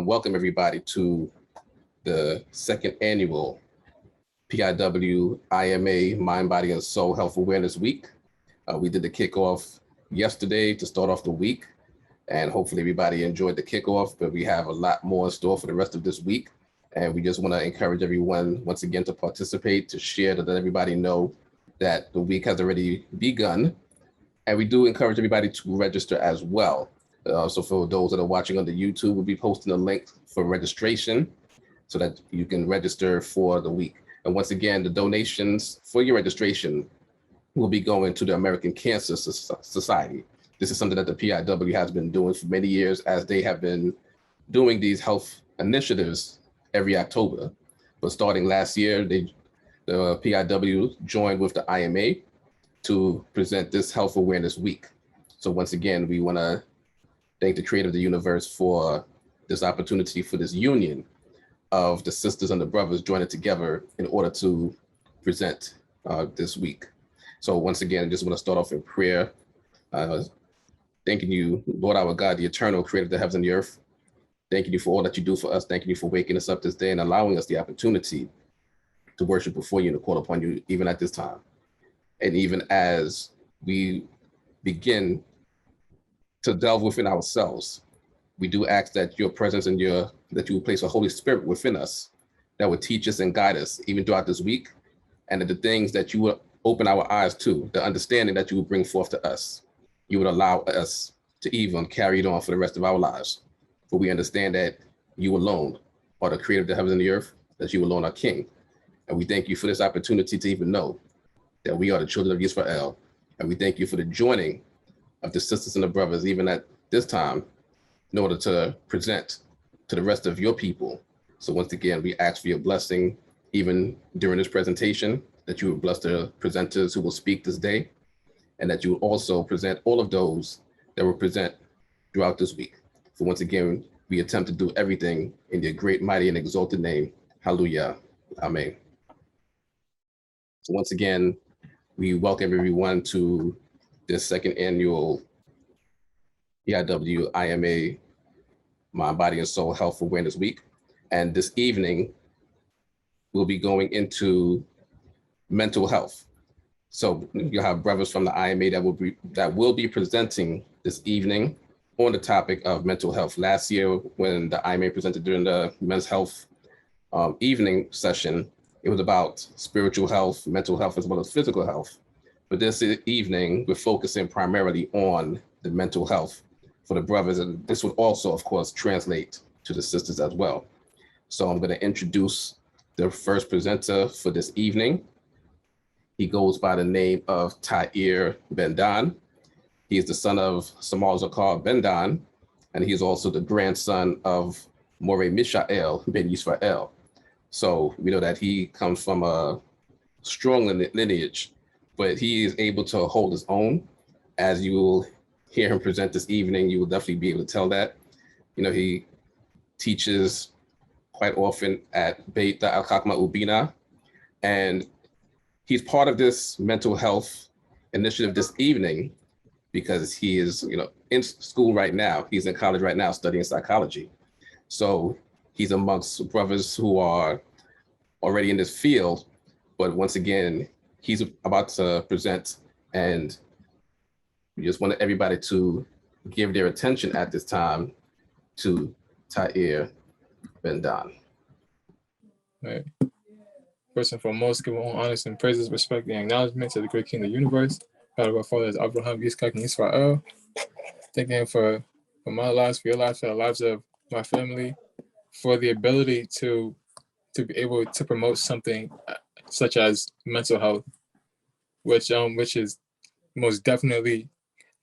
Welcome everybody to the second annual PIW IMA Mind, Body, and Soul Health Awareness Week. We did the kickoff yesterday to start off the week, and hopefully everybody enjoyed the kickoff, but we have a lot more in store for the rest of this week. And we just want to encourage everyone once again to participate, to share, to let everybody know that the week has already begun. And we do encourage everybody to register as well. So for those that are watching on the YouTube, we'll be posting a link for registration so that you can register for the week. And once again, the donations for your registration will be going to the American Cancer Society. This is something that the PIW has been doing for many years, as they have been doing these health initiatives every October. But starting last year, the PIW joined with the IMA to present this Health Awareness Week. So once again, we want to thank the creator of the universe for this opportunity, for this union of the sisters and the brothers joining together in order to present this week. So once again, I just want to start off in prayer. Thanking you, Lord our God, the eternal creator of the heavens and the earth. Thanking you for all that you do for us. Thanking you for waking us up this day and allowing us the opportunity to worship before you and to call upon you even at this time. And even as we begin to delve within ourselves, we do ask that your presence and that you will place a Holy Spirit within us that would teach us and guide us even throughout this week, and that the things that you will open our eyes to, the understanding that you will bring forth to us, you would allow us to even carry it on for the rest of our lives. For we understand that you alone are the creator of the heavens and the earth, that you alone are King. And we thank you for this opportunity to even know that we are the children of Israel. And we thank you for the joining of the sisters and the brothers, even at this time, in order to present to the rest of your people. So once again, we ask for your blessing, even during this presentation, that you would bless the presenters who will speak this day, and that you will also present all of those that will present throughout this week. So once again, we attempt to do everything in your great, mighty, and exalted name. Hallelujah. Amen. So once again, we welcome everyone to this second annual PIW IMA Mind, Body, and Soul Health Awareness Week. And this evening, we'll be going into mental health. So you'll have brothers from the IMA that will be presenting this evening on the topic of mental health. Last year, when the IMA presented during the men's health evening session, it was about spiritual health, mental health, as well as physical health. But this evening, we're focusing primarily on the mental health for the brothers. And this would also, of course, translate to the sisters as well. So I'm going to introduce the first presenter for this evening. He goes by the name of Tair Ben-Dan. He is the son of Samal Zakar Ben-Dan, and he is also the grandson of Moreh Mishael Ben Yisrael. So we know that he comes from a strong lineage, but he is able to hold his own. As you will hear him present this evening, you will definitely be able to tell that. You know, he teaches quite often at Beit Al-Hakma Ubina. And he's part of this mental health initiative this evening because he is, in school right now. He's in college right now studying psychology. So he's amongst brothers who are already in this field, but once again, he's about to present, and we just want everybody to give their attention at this time to Ta'ir Ben Dan. Right. First and foremost, give all honors and praises, respect, and acknowledgement to the great King of the universe, God of our fathers, Abraham, Yitzchak, and Israel. Thank him for my lives, for your lives, for the lives of my family, for the ability to be able to promote something such as mental health, which is most definitely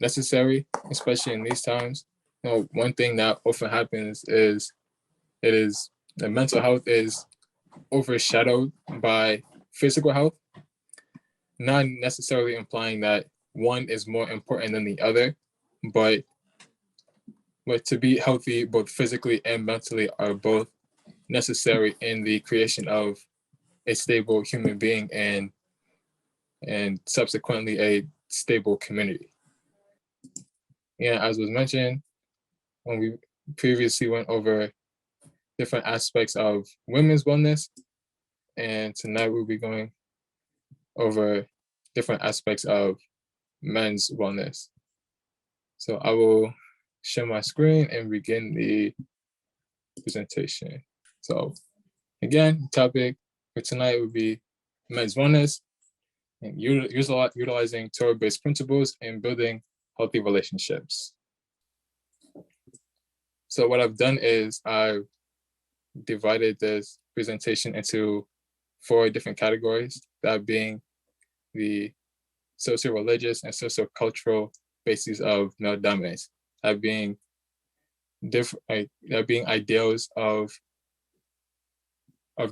necessary, especially in these times. One thing that often happens is that mental health is overshadowed by physical health, not necessarily implying that one is more important than the other, but to be healthy both physically and mentally are both necessary in the creation of a stable human being and subsequently a stable community. Yeah, as was mentioned, when we previously went over different aspects of women's wellness, and tonight we'll be going over different aspects of men's wellness. So I will share my screen and begin the presentation. So again, the topic for tonight would be men's wellness and utilizing Torah-based principles and building healthy relationships. So what I've done is I've divided this presentation into 4 different categories, that being the socio-religious and socio-cultural bases of male dominance, that being ideals of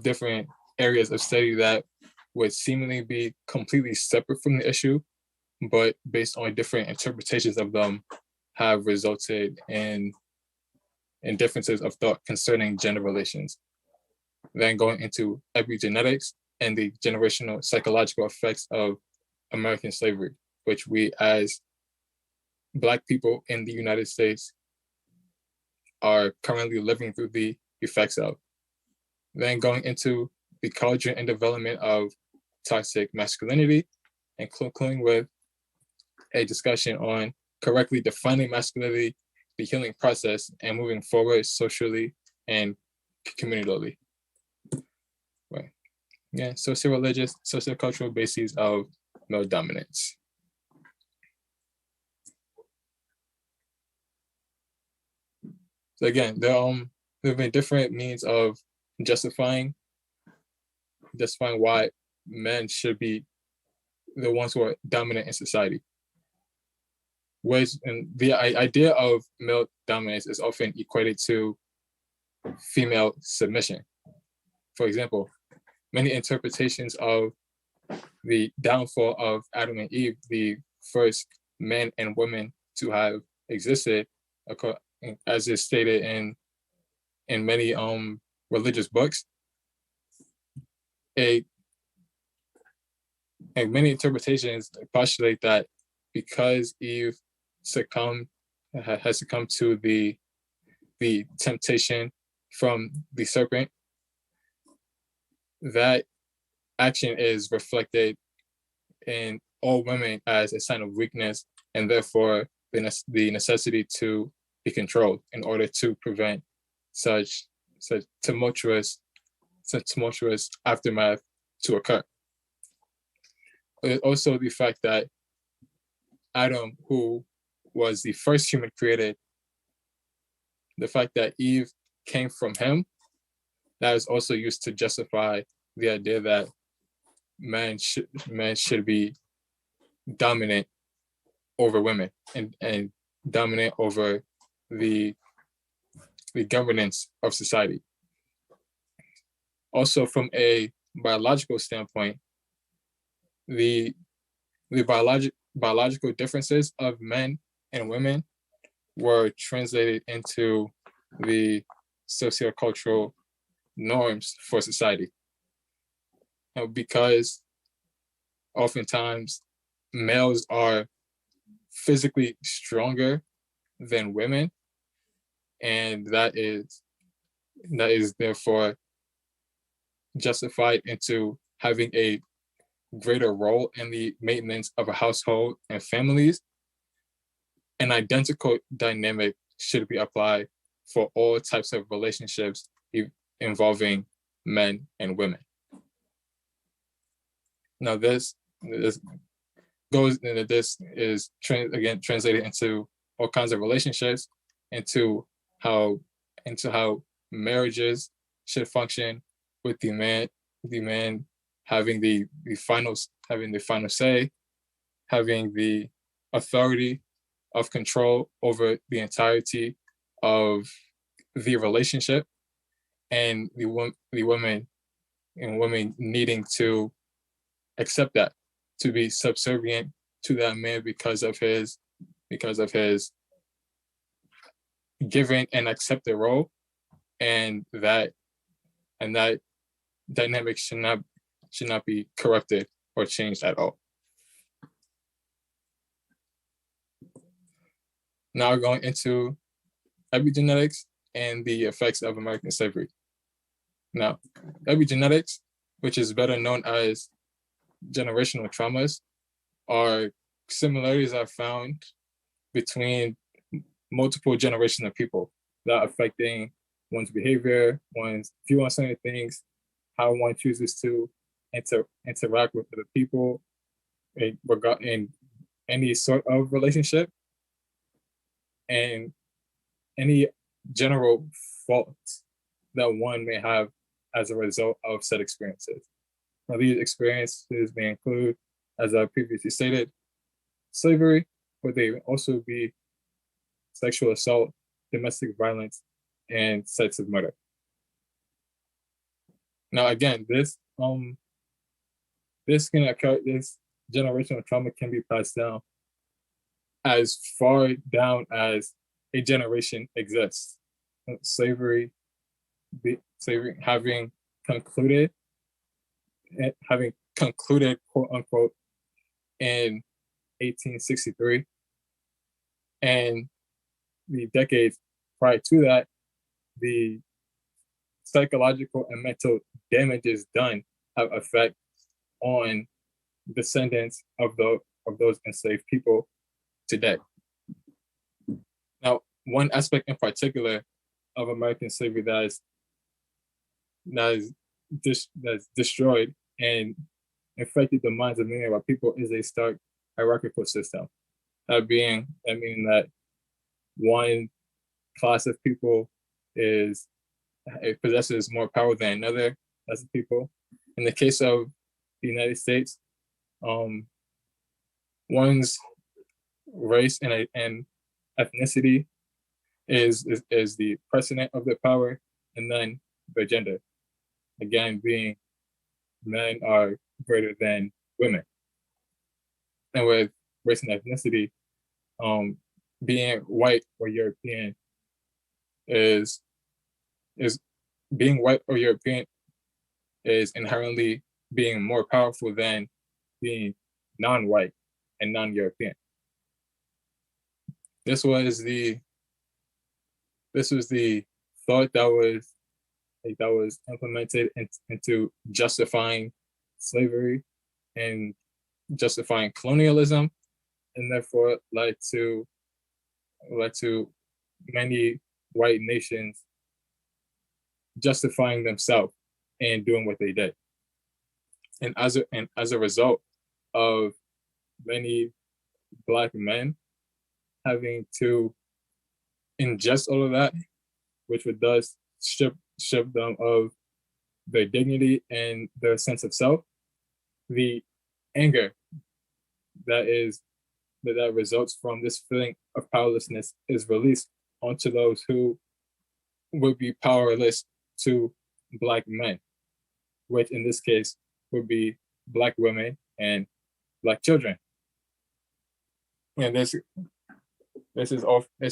different areas of study that would seemingly be completely separate from the issue, but based on different interpretations of them have resulted in differences of thought concerning gender relations. Then going into epigenetics and the generational psychological effects of American slavery, which we as Black people in the United States are currently living through the effects of. Then going into the culture and development of toxic masculinity, and concluding with a discussion on correctly defining masculinity, the healing process, and moving forward socially and communally. Right. Yeah, socio-religious, socio-cultural bases of male dominance. So again, there have been different means of justifying why men should be the ones who are dominant in society. And the idea of male dominance is often equated to female submission. For example, many interpretations of the downfall of Adam and Eve, the first men and women to have existed, as is stated in many religious books, and many interpretations postulate that because Eve has succumbed to the temptation from the serpent, that action is reflected in all women as a sign of weakness, and therefore the necessity to be controlled in order to prevent such tumultuous aftermath to occur. Also, the fact that Adam, who was the first human created, the fact that Eve came from him, that is also used to justify the idea that men should be dominant over women and dominant over the governance of society. Also, from a biological standpoint, the biological differences of men and women were translated into the sociocultural norms for society. Because oftentimes males are physically stronger than women, and that is therefore justified into having a greater role in the maintenance of a household and families. An identical dynamic should be applied for all types of relationships involving men and women. Now this is translated into all kinds of relationships, into how marriages should function, with the man having the final say, having the authority of control over the entirety of the relationship, and the women needing to accept that, to be subservient to that man because of his given and accepted role, and that dynamic should not be corrected or changed at all. Now going into epigenetics and the effects of American slavery. Now, epigenetics, which is better known as generational traumas, are similarities are found between multiple generations of people that are affecting one's behavior, one's view on certain things, how one chooses to interact with other people in any sort of relationship, and any general faults that one may have as a result of said experiences. Now, these experiences may include, as I previously stated, slavery, but they may also be sexual assault, domestic violence, and acts of murder. Now, again, this generational trauma can be passed down as far down as a generation exists. Slavery having concluded, quote unquote, in 1863, and the decades prior to that, the psychological and mental damages done have effect on descendants of those enslaved people today. Now, one aspect in particular of American slavery that is destroyed and affected the minds of many of our people is a stark hierarchical system. Meaning that one class of people possesses more power than another class of people. In the case of the United States, one's race and ethnicity is the precedent of the power, and then the gender. Again, being men are greater than women. And with race and ethnicity, being white or European is being white or European is inherently being more powerful than being non-white and non-European. This was the thought that was implemented into justifying slavery and justifying colonialism, and therefore led to many white nations justifying themselves and doing what they did. And as a result of many Black men having to ingest all of that, which would thus strip them of their dignity and their sense of self, the anger that results from this feeling of powerlessness is released onto those who would be powerless to Black men, which in this case would be Black women and Black children. And this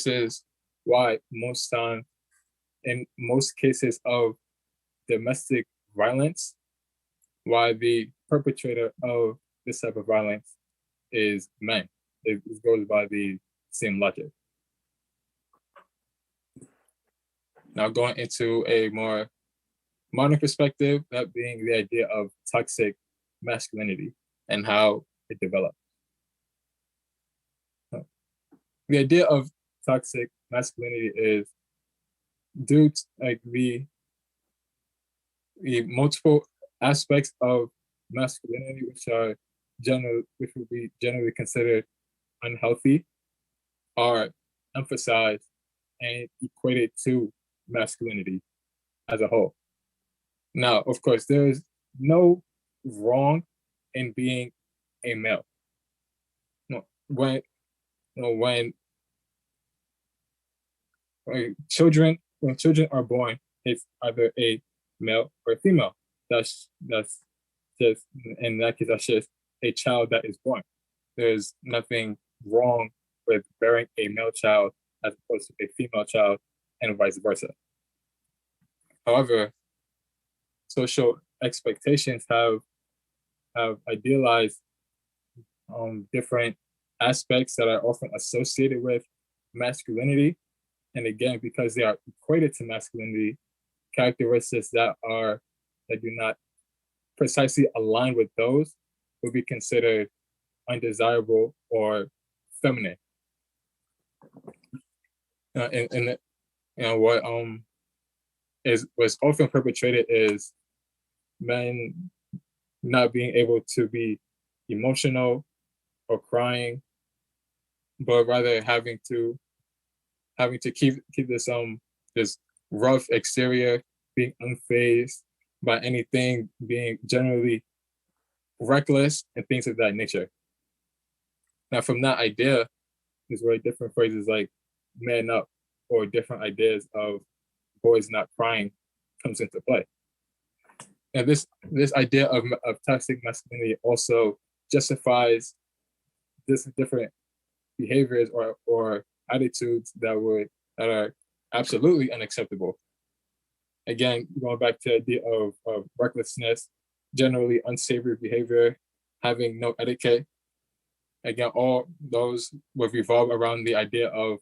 is why in most cases of domestic violence, while the perpetrator of this type of violence is men. It goes by the same logic. Now going into a more modern perspective, that being the idea of toxic masculinity and how it developed. The idea of toxic masculinity is due to like the multiple aspects of masculinity, which would be generally considered unhealthy, are emphasized and equated to masculinity as a whole. Now, of course, there is no wrong in being a male. No, when children are born, it's either a male or a female. That's just, in that case, that's just a child that is born. There's nothing wrong with bearing a male child as opposed to a female child, and vice versa. However, social expectations have idealized different aspects that are often associated with masculinity. And again, because they are equated to masculinity, characteristics that do not precisely align with those would be considered undesirable or feminine. What was often perpetrated is men not being able to be emotional or crying, but rather having to keep this rough exterior, being unfazed by anything, being generally reckless and things of that nature. Now, from that idea is where different phrases like "man up" or different ideas of boys not crying comes into play. And this idea of toxic masculinity also justifies this different behaviors or attitudes that are absolutely unacceptable. Again, going back to the idea of recklessness, generally unsavory behavior, having no etiquette. Again, all those would revolve around the idea of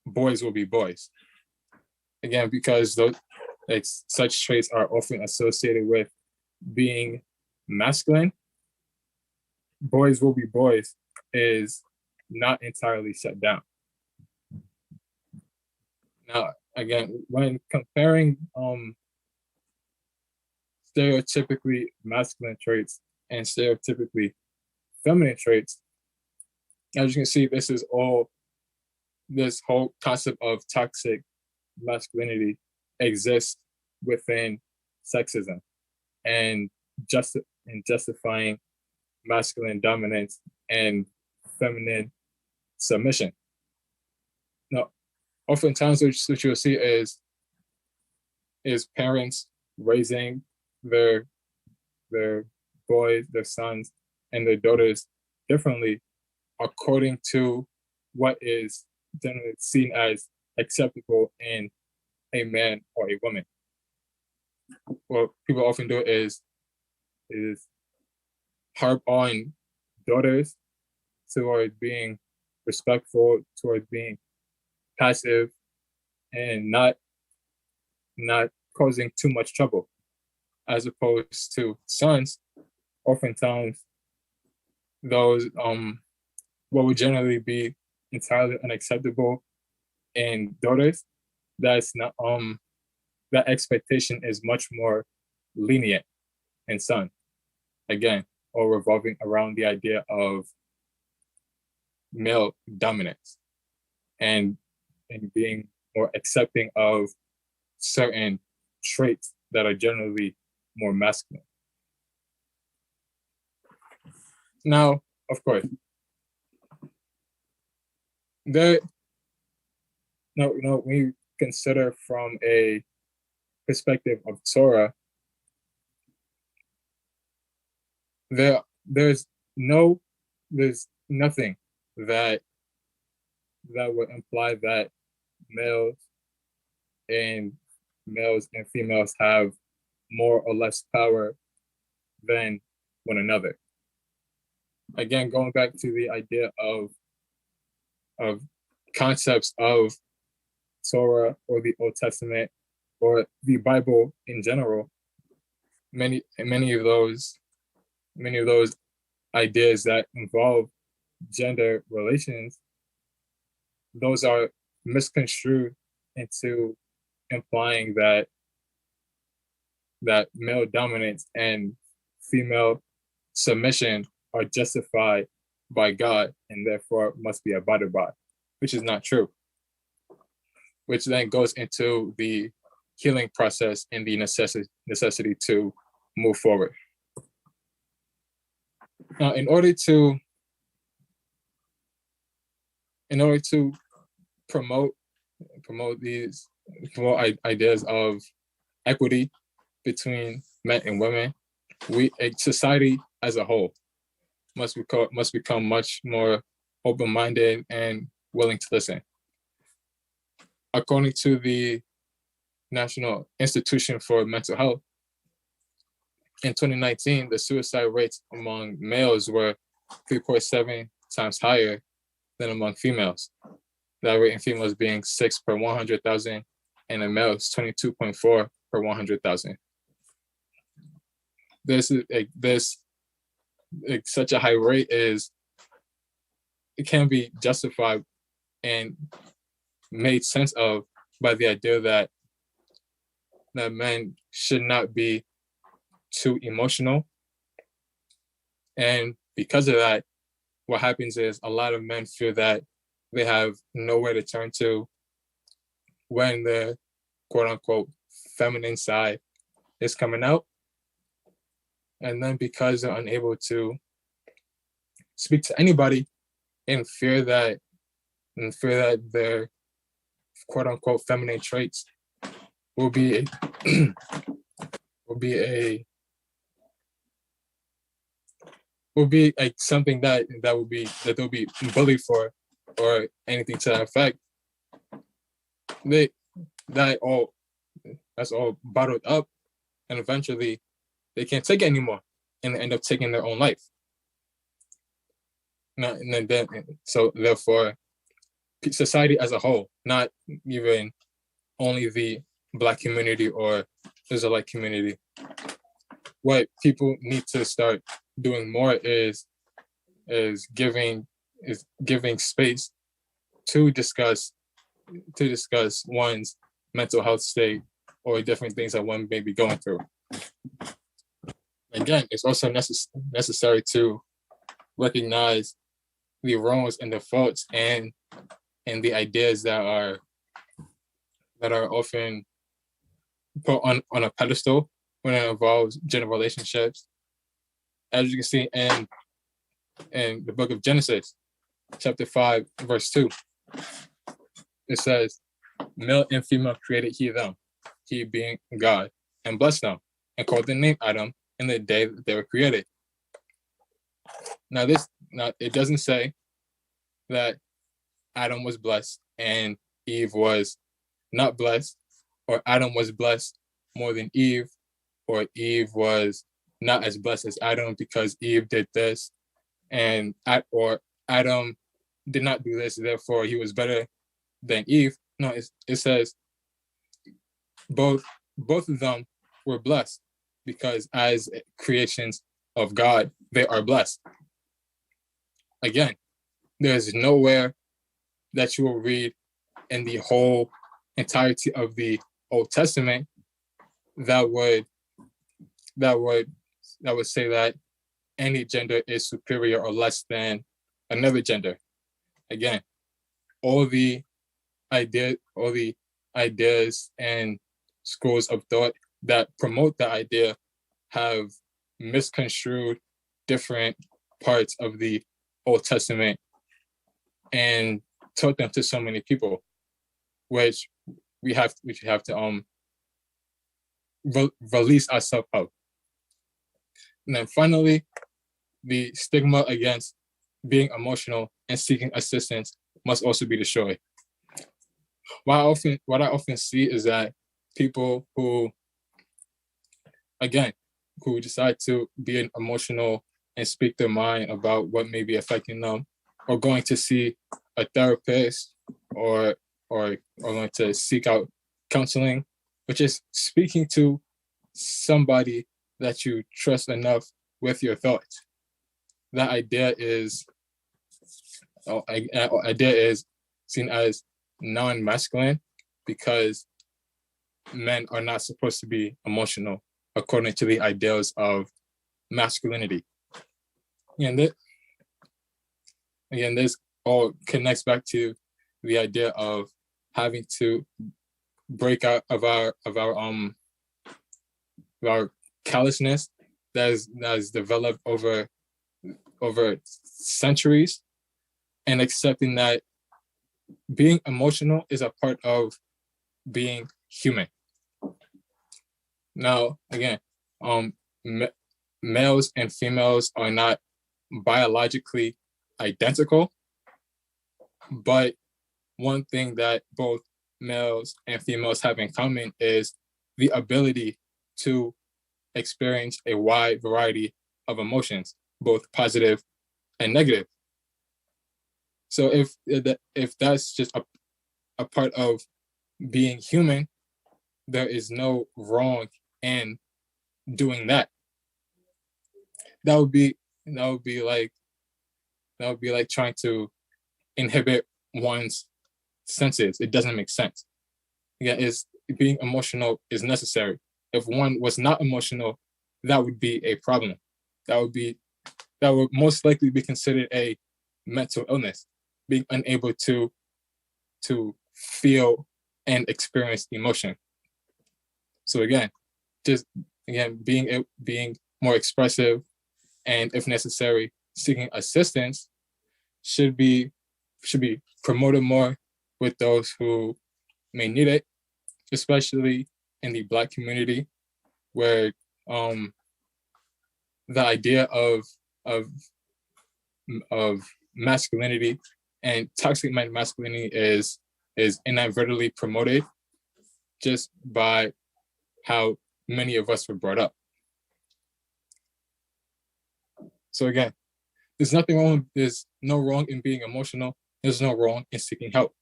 boys will be boys. Again, because such traits are often associated with being masculine, boys will be boys is not entirely shut down. Now, again, when comparing stereotypically masculine traits and stereotypically feminine traits, as you can see, this whole concept of toxic masculinity exists within sexism and justifying masculine dominance and feminine submission. Now, oftentimes what you'll see is parents raising their boys, their sons, and their daughters differently according to what is generally seen as acceptable in a man or a woman. What people often do is harp on daughters towards being respectful, towards being passive, and not causing too much trouble, as opposed to sons. Oftentimes, those what would generally be entirely unacceptable in daughters, that's not that expectation is much more lenient in son. Again, or revolving around the idea of male dominance and being more accepting of certain traits that are generally more masculine. Now, of course, when you consider from a perspective of Torah, there's nothing that would imply that males and males and females have more or less power than one another. Again, going back to the idea of concepts of Torah or the Old Testament or the Bible in general, many of those ideas that involve gender relations, those are misconstrued into implying that male dominance and female submission are justified by God and therefore must be abided by, which is not true. Which then goes into the healing process and the necessity to move forward. Now, in order to promote ideas of equity between men and women, society as a whole must become much more open-minded and willing to listen. According to the National Institution for Mental Health, in 2019, the suicide rates among males were 3.7 times higher than among females. That rate in females being 6 per 100,000, and in males 22.4 per 100,000. Such a high rate it can be justified and made sense of by the idea that men should not be too emotional. And because of that, what happens is a lot of men feel that they have nowhere to turn to when the quote unquote feminine side is coming out. And then because they're unable to speak to anybody in fear that their quote unquote feminine traits will be like something that they'll be bullied for or anything to that effect. That's all bottled up, and eventually they can't take it anymore and end up taking their own life. So therefore, society as a whole, not even only the Black community or Israelite community, what people need to start doing more is giving space to discuss one's mental health state or different things that one may be going through. Again, it's also necessary to recognize the wrongs and the faults and the ideas that are often put on a pedestal when it involves gender relationships. As you can see in the book of Genesis, chapter 5, verse 2, it says, "Male and female created he them, he being God, and blessed them, and called the name Adam in the day that they were created." Now it doesn't say that Adam was blessed and Eve was not blessed, or Adam was blessed more than Eve, or Eve was not as blessed as Adam because Eve did this, or Adam did not do this, therefore he was better than Eve. No, it says both of them were blessed because as creations of God, they are blessed. Again, there's nowhere that you will read in the whole entirety of the Old Testament that would say that any gender is superior or less than another gender. Again, all the ideas and schools of thought that promote the idea have misconstrued different parts of the Old Testament and taught them to so many people, which we have to release ourselves of. And then finally, the stigma against being emotional and seeking assistance must also be destroyed. What I often see is that people who, again, who decide to be emotional and speak their mind about what may be affecting them, or going to see a therapist, or going to seek out counseling, which is speaking to somebody that you trust enough with your thoughts. That idea is seen as non-masculine because men are not supposed to be emotional according to the ideals of masculinity. And this all connects back to the idea of having to break out of our callousness that is developed over centuries, and accepting that being emotional is a part of being human. Now, again, males and females are not biologically identical, but one thing that both males and females have in common is the ability to experience a wide variety of emotions, both positive and negative. So if that's just a part of being human, there is no wrong in doing that. That would be like trying to inhibit one's senses. It doesn't make sense. Yeah, being emotional is necessary. If one was not emotional, that would be a problem. That would most likely be considered a mental illness, being unable to feel and experience emotion. So again, being more expressive, and if necessary, seeking assistance should be promoted more with those who may need it, especially in the Black community, where the idea of masculinity and toxic masculinity is inadvertently promoted just by how many of us were brought up. So again, there's nothing wrong. There's no wrong in being emotional. There's no wrong in seeking help.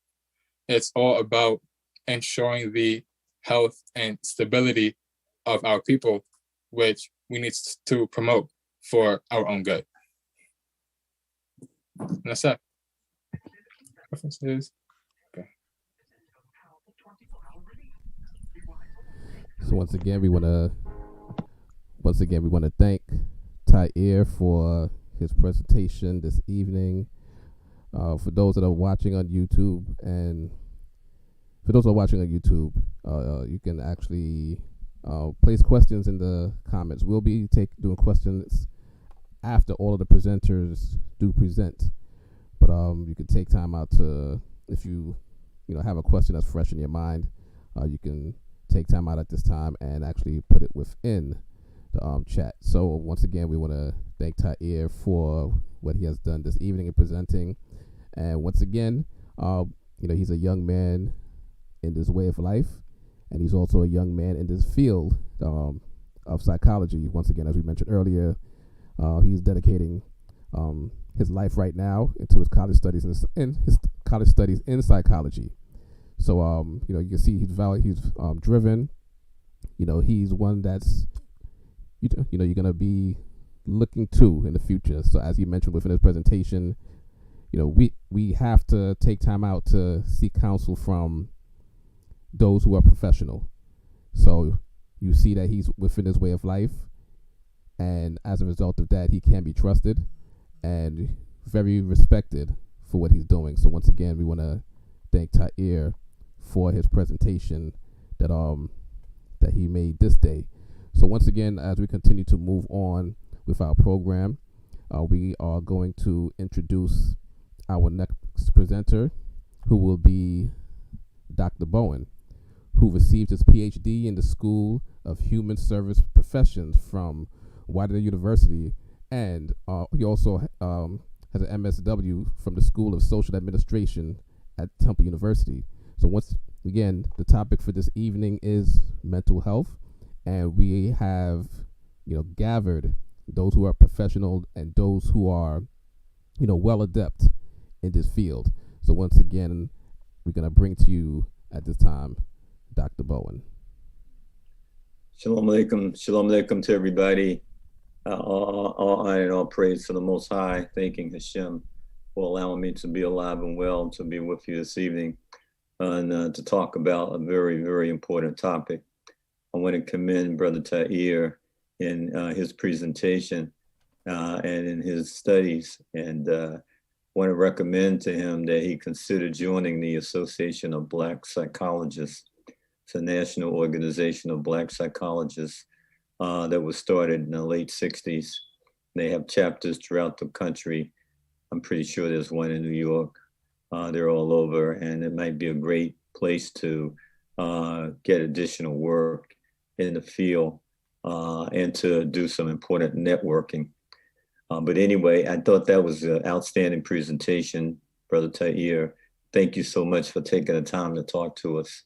It's all about ensuring the health and stability of our people, which we need to promote for our own good. And that's that. References. Okay. So once again, we want to thank Tyre for his presentation this evening. For those that are watching on YouTube, you can actually place questions in the comments. We'll be doing questions after all of the presenters do present, but you can take time out to, if you have a question that's fresh in your mind, you can take time out at this time and actually put it within the chat. So once again, we want to thank Tyre for what he has done this evening in presenting. And once again, he's a young man in this way of life, and he's also a young man in this field of psychology. Once again, as we mentioned earlier, he's dedicating his life right now into his college studies in psychology. So you can see he's driven. He's one that's you're gonna be looking to in the future. So as you mentioned within his presentation, we have to take time out to seek counsel from those who are professional. So you see that he's within his way of life, and as a result of that, he can be trusted and very respected for what he's doing. So once again, we want to thank Tyre for his presentation that he made this day. So once again, as we continue to move on with our program, we are going to introduce our next presenter, who will be Dr. Bowen, who received his Ph.D. in the School of Human Service Professions from Wilder University, and he also has an MSW from the School of Social Administration at Temple University. So again, the topic for this evening is mental health, and we have, gathered those who are professional and those who are, well adept in this field. So once again, we're going to bring to you at this time, Dr. Bowen. Shalom alaikum to everybody. All honor and all praise to the Most High, thanking Hashem for allowing me to be alive and well, to be with you this evening, and to talk about a very, very important topic. I want to commend Brother Tahir in his presentation and in his studies, and want to recommend to him that he consider joining the Association of Black Psychologists. It's a national organization of Black psychologists that was started in the late 60s. They have chapters throughout the country. I'm pretty sure there's one in New York. They're all over, and it might be a great place to get additional work in the field and to do some important networking. But anyway, I thought that was an outstanding presentation, Brother Tahir. Thank you so much for taking the time to talk to us.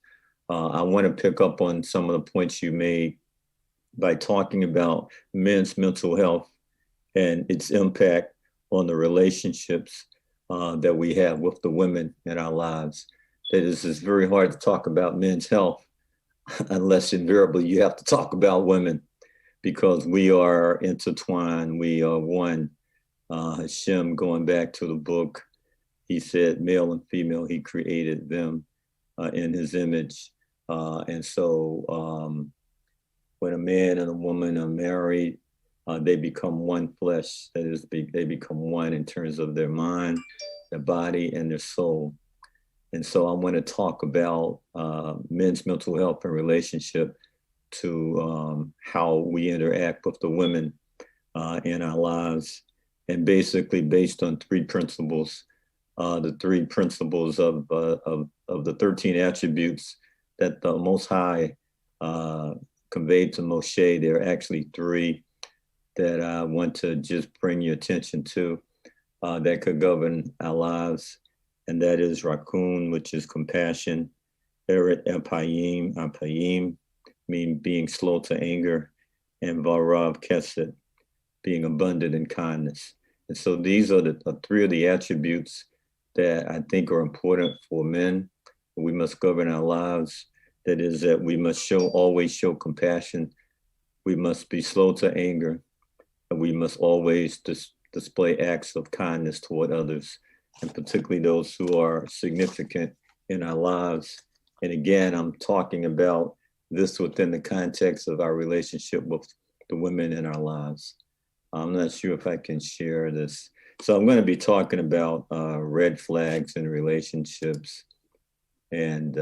I want to pick up on some of the points you made by talking about men's mental health and its impact on the relationships that we have with the women in our lives. That is, it's very hard to talk about men's health unless invariably you have to talk about women, because we are intertwined, we are one. Hashem, going back to the book, he said male and female, he created them in his image. And so when a man and a woman are married, they become one flesh. That is, they become one in terms of their mind, their body, and their soul. And so I want to talk about men's mental health and relationship to how we interact with the women in our lives, and basically based on three principles, the three principles of the 13 attributes that the Most High conveyed to Moshe. There are actually three that I want to just bring your attention to that could govern our lives, and that is Rakun, which is compassion, Eret Apayim, mean being slow to anger, and Varav Kesed, being abundant in kindness. And so these are the three of the attributes that I think are important for men. We must govern our lives. That is, that we must always show compassion. We must be slow to anger, and we must always display acts of kindness toward others, and particularly those who are significant in our lives. And again, I'm talking about this within the context of our relationship with the women in our lives. I'm not sure if I can share this. So I'm going to be talking about red flags in relationships. And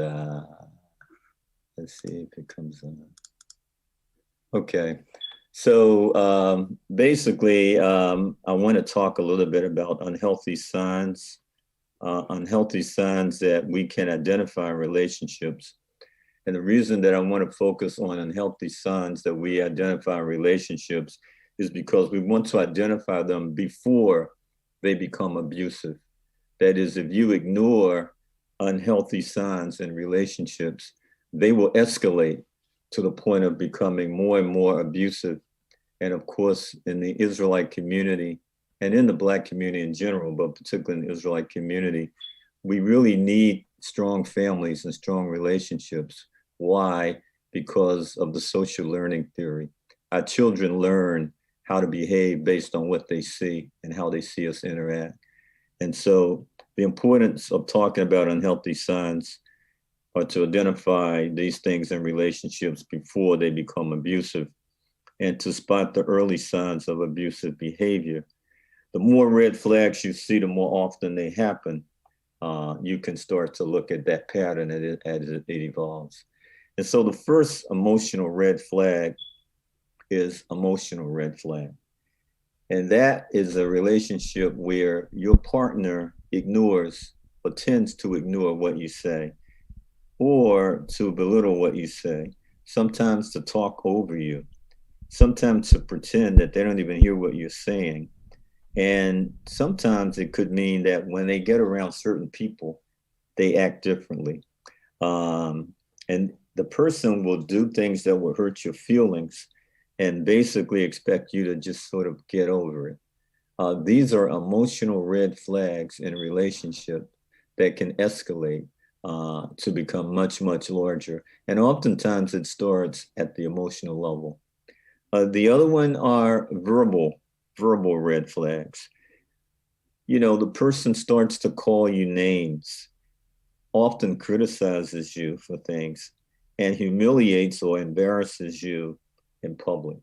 let's see if it comes on. Okay. So basically, I want to talk a little bit about unhealthy signs that we can identify in relationships. And the reason that I want to focus on unhealthy signs that we identify in relationships is because we want to identify them before they become abusive. That is, if you ignore unhealthy signs in relationships, they will escalate to the point of becoming more and more abusive. And of course, in the Israelite community and in the Black community in general, but particularly in the Israelite community, we really need strong families and strong relationships. Why? Because of the social learning theory. Our children learn how to behave based on what they see and how they see us interact. And so the importance of talking about unhealthy signs are to identify these things in relationships before they become abusive, and to spot the early signs of abusive behavior. The more red flags you see, the more often they happen. You can start to look at that pattern as it evolves. And so the first emotional red flag is emotional red flag. And that is a relationship where your partner ignores or tends to ignore what you say, or to belittle what you say, sometimes to talk over you, sometimes to pretend that they don't even hear what you're saying. And sometimes it could mean that when they get around certain people, they act differently. And the person will do things that will hurt your feelings and basically expect you to just sort of get over it. These are emotional red flags in a relationship that can escalate to become much, much larger. And oftentimes it starts at the emotional level. The other one are verbal red flags. You know, the person starts to call you names, often criticizes you for things, and humiliates or embarrasses you in public.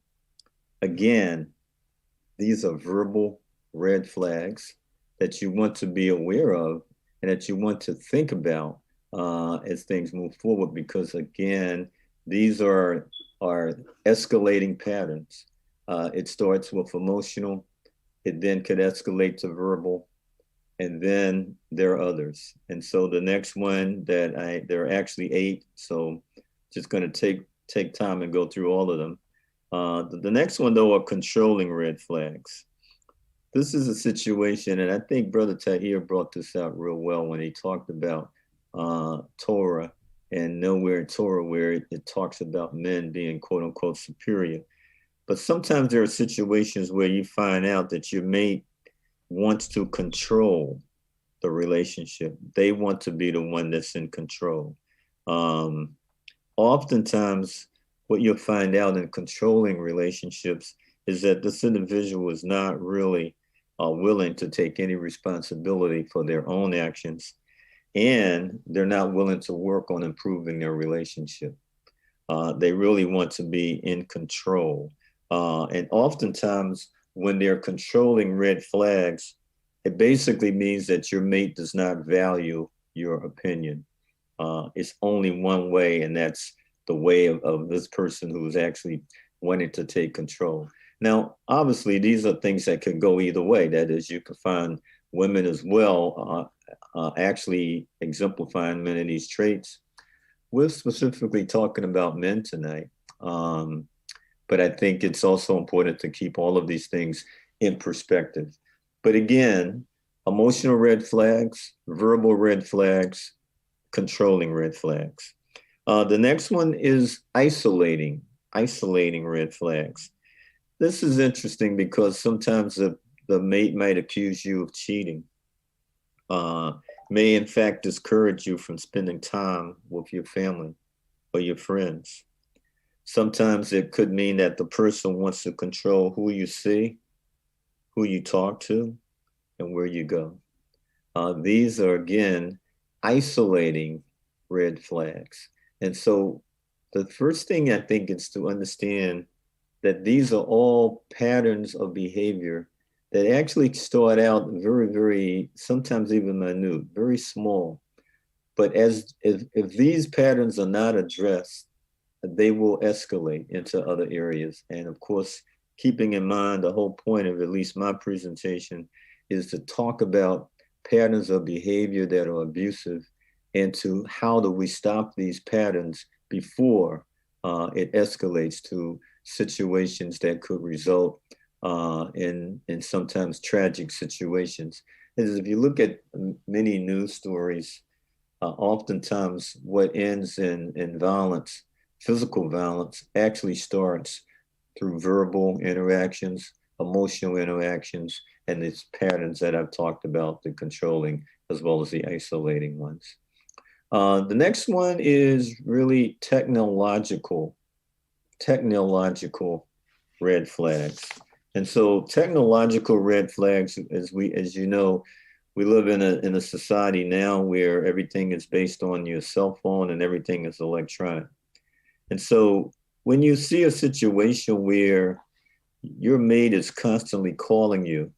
Again, these are verbal red flags that you want to be aware of and that you want to think about as things move forward, because again, these are escalating patterns. It starts with emotional, it then could escalate to verbal, and then there are others. And so the next one that there are actually 8, so just going to take time and go through all of them. The next one, though, are controlling red flags. This is a situation, and I think Brother Tahir brought this out real well when he talked about Torah, and nowhere in Torah where it talks about men being quote unquote superior. But sometimes there are situations where you find out that your mate wants to control the relationship. They want to be the one that's in control. Oftentimes, what you'll find out in controlling relationships is that this individual is not really willing to take any responsibility for their own actions, and they're not willing to work on improving their relationship. They really want to be in control. And oftentimes, when they're controlling red flags, it basically means that your mate does not value your opinion. It's only one way, and that's the way of this person who's actually wanting to take control. Now, obviously, these are things that could go either way. That is, you could find women as well actually exemplifying many of these traits. We're specifically talking about men tonight. But I think it's also important to keep all of these things in perspective. But again, emotional red flags, verbal red flags, controlling red flags. The next one is isolating red flags. This is interesting because sometimes the mate might accuse you of cheating, may in fact discourage you from spending time with your family or your friends. Sometimes it could mean that the person wants to control who you see, who you talk to, and where you go. These are, again, isolating red flags. And so the first thing I think is to understand that these are all patterns of behavior that actually start out very, very, sometimes even minute, very small. But if these patterns are not addressed, they will escalate into other areas. And of course, keeping in mind the whole point of at least my presentation is to talk about patterns of behavior that are abusive and to how do we stop these patterns before it escalates to situations that could result in sometimes tragic situations. As if you look at many news stories, oftentimes what ends in violence, physical violence, actually starts through verbal interactions, emotional interactions, and its patterns that I've talked about, the controlling as well as the isolating ones. The next one is really technological red flags. And so technological red flags, as you know, we live in a society now where everything is based on your cell phone and everything is electronic. And so when you see a situation where your mate is constantly calling you,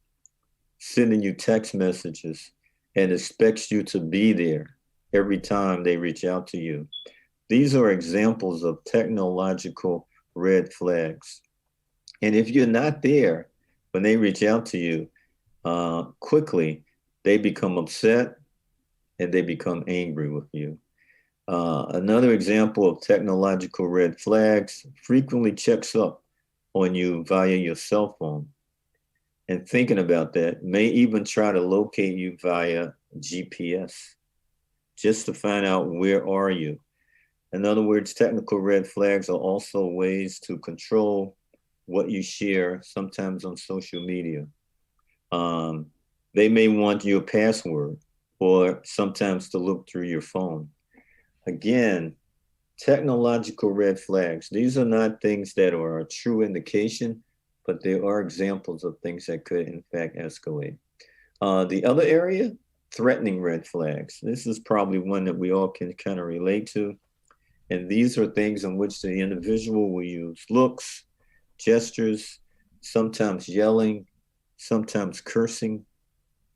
sending you text messages, and expects you to be there every time they reach out to you, these are examples of technological red flags. And if you're not there when they reach out to you, quickly, they become upset and they become angry with you. Another example of technological red flags, frequently checks up on you via your cell phone. And thinking about that, may even try to locate you via GPS. just to find out where are you. In other words, technical red flags are also ways to control what you share, sometimes on social media. They may want your password or sometimes to look through your phone. Again, technological red flags. These are not things that are a true indication, but they are examples of things that could, in fact, escalate. The other area, threatening red flags. This is probably one that we all can kind of relate to. And these are things in which the individual will use looks, gestures, sometimes yelling, sometimes cursing,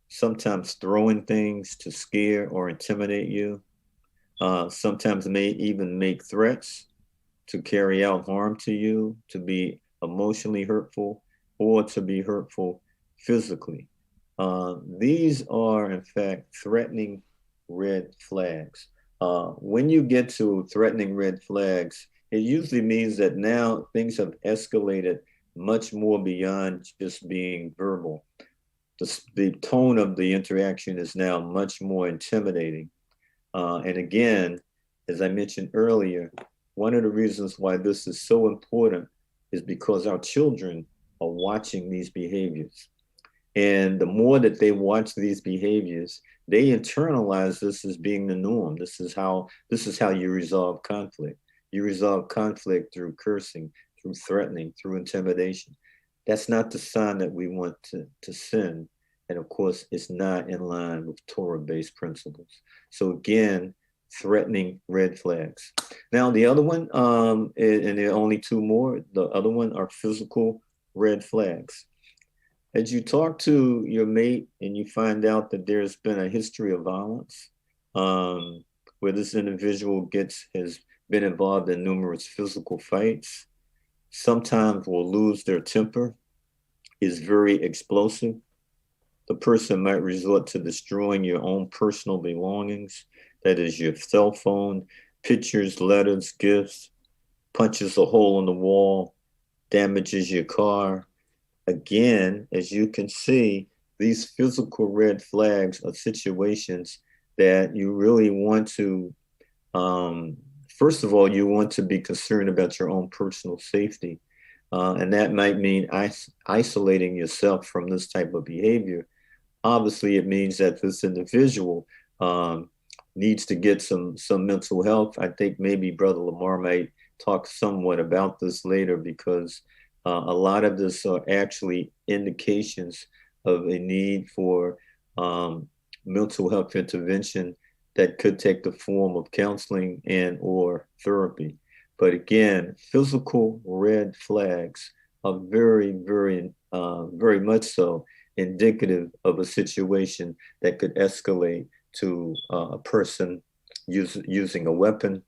sometimes throwing things to scare or intimidate you. Sometimes may even make threats to carry out harm to you, to be emotionally hurtful, or to be hurtful physically. These are, in fact, threatening red flags. When you get to threatening red flags, it usually means that now things have escalated much more beyond just being verbal. The tone of the interaction is now much more intimidating. And again, as I mentioned earlier, one of the reasons why this is so important is because our children are watching these behaviors. And the more that they watch these behaviors, they internalize this as being the norm. This is how you resolve conflict. You resolve conflict through cursing, through threatening, through intimidation. That's not the sign that we want to send. And of course, it's not in line with Torah-based principles. So again, threatening red flags. Now, the other one, and there are only two more, the other one are physical red flags. As you talk to your mate and you find out that there's been a history of violence, where this individual has been involved in numerous physical fights, sometimes will lose their temper, is very explosive. The person might resort to destroying your own personal belongings, that is your cell phone, pictures, letters, gifts, punches a hole in the wall, damages your car. Again, as you can see, these physical red flags are situations that you really want to, first of all, you want to be concerned about your own personal safety. And that might mean isolating yourself from this type of behavior. Obviously, it means that this individual needs to get some mental health. I think maybe Brother Lamar might talk somewhat about this later, because a lot of this are actually indications of a need for mental health intervention that could take the form of counseling and or therapy. But again, physical red flags are very, very, very much so indicative of a situation that could escalate to a person using a weapon,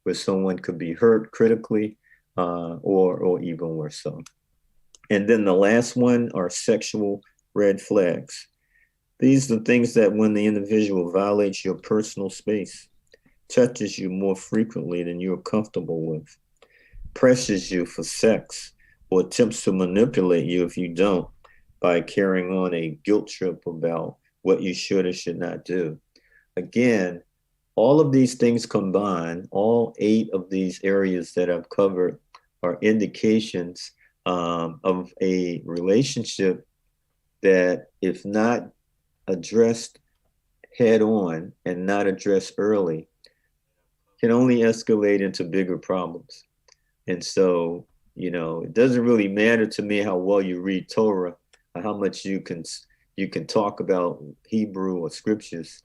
where someone could be hurt critically, or even worse so. And then the last one are sexual red flags. These are things that when the individual violates your personal space, touches you more frequently than you're comfortable with, pressures you for sex, or attempts to manipulate you if you don't, by carrying on a guilt trip about what you should or should not do. Again, all of these things combined, all 8 of these areas that I've covered, are indications of a relationship that, if not addressed head on and not addressed early, can only escalate into bigger problems. And so, it doesn't really matter to me how well you read Torah, or how much you can talk about Hebrew or scriptures.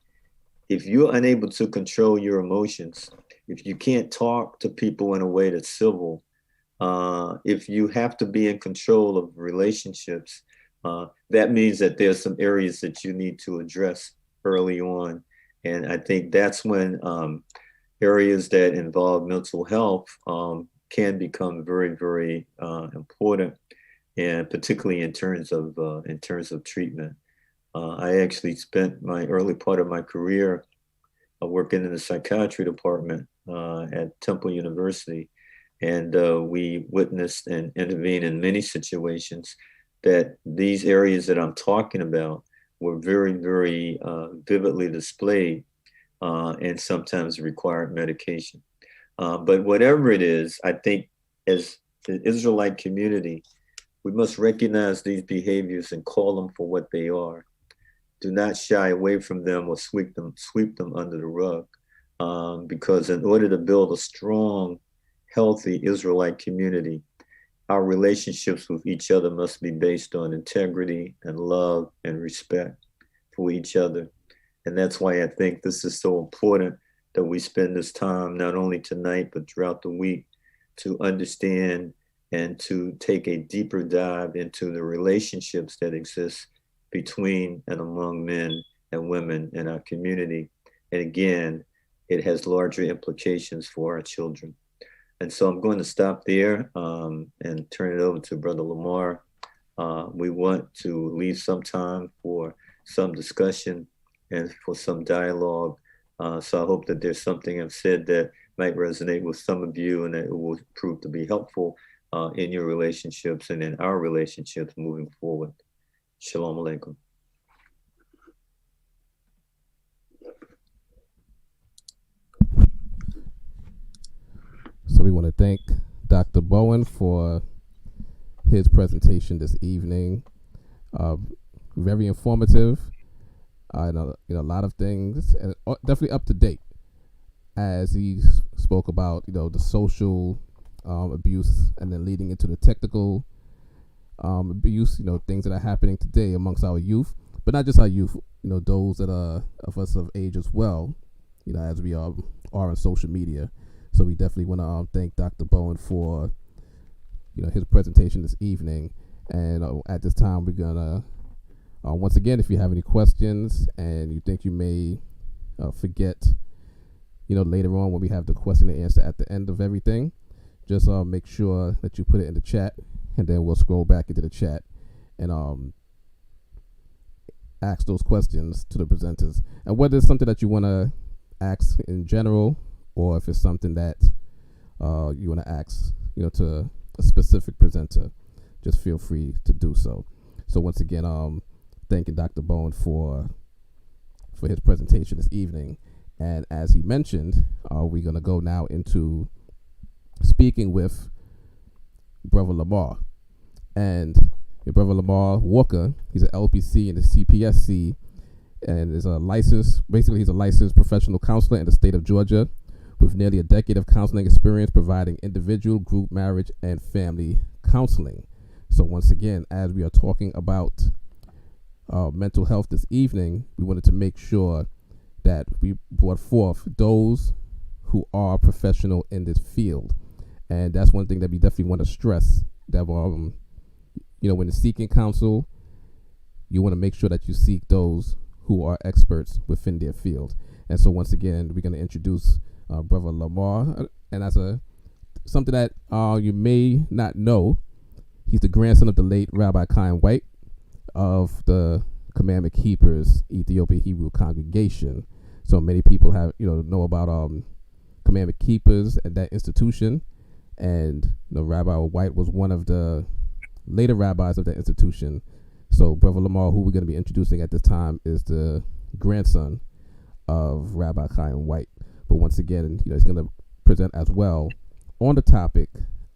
If you're unable to control your emotions, if you can't talk to people in a way that's civil, if you have to be in control of relationships, that means that there's some areas that you need to address early on. And I think that's when areas that involve mental health can become very, very important, and particularly in terms of treatment. I actually spent my early part of my career working in the psychiatry department at Temple University. And we witnessed and intervened in many situations that these areas that I'm talking about were very, very vividly displayed and sometimes required medication. But whatever it is, I think as the Israelite community, we must recognize these behaviors and call them for what they are. Do not shy away from them or sweep them under the rug. Because in order to build a strong, healthy Israelite community, our relationships with each other must be based on integrity and love and respect for each other. And that's why I think this is so important that we spend this time, not only tonight, but throughout the week, to understand and to take a deeper dive into the relationships that exist between and among men and women in our community. And again, it has larger implications for our children. And so I'm going to stop there and turn it over to Brother Lamar. We want to leave some time for some discussion and for some dialogue. So I hope that there's something I've said that might resonate with some of you and that it will prove to be helpful in your relationships and in our relationships moving forward. Shalom Aleichem. So we want to thank Dr. Bowen for his presentation this evening. Very informative. I know, a lot of things, and definitely up to date, as he spoke about, the social abuse, and then leading into the technical abuse, things that are happening today amongst our youth, but not just our youth, those that are of us of age as well, as we are on social media. So we definitely want to thank Dr. Bowen for, his presentation this evening. And at this time, we're gonna once again, if you have any questions and you think you may forget, later on when we have the question and answer at the end of everything, just make sure that you put it in the chat, and then we'll scroll back into the chat and ask those questions to the presenters. And whether it's something that you want to ask in general, or if it's something that you want to ask, to a specific presenter, just feel free to do so. So once again, thanking Dr. Bowen for his presentation this evening. And as he mentioned, we're going to go now into speaking with Brother Lamar. And Brother Lamar Walker, he's an LPC in the CPSC, and is he's a licensed professional counselor in the state of Georgia, with nearly a decade of counseling experience providing individual, group, marriage, and family counseling. So once again, as we are talking about mental health this evening, we wanted to make sure that we brought forth those who are professional in this field. And that's one thing that we definitely want to stress, that when you're seeking counsel, you want to make sure that you seek those who are experts within their field. And so once again, we're going to introduce Brother Lamar, and as something that you may not know, he's the grandson of the late Rabbi Chaim White of the Commandment Keepers Ethiopian Hebrew Congregation. So many people have know about Commandment Keepers and that institution, and Rabbi White was one of the later rabbis of that institution. So Brother Lamar, who we're going to be introducing at this time, is the grandson of Rabbi Chaim White. But once again, he's going to present as well on the topic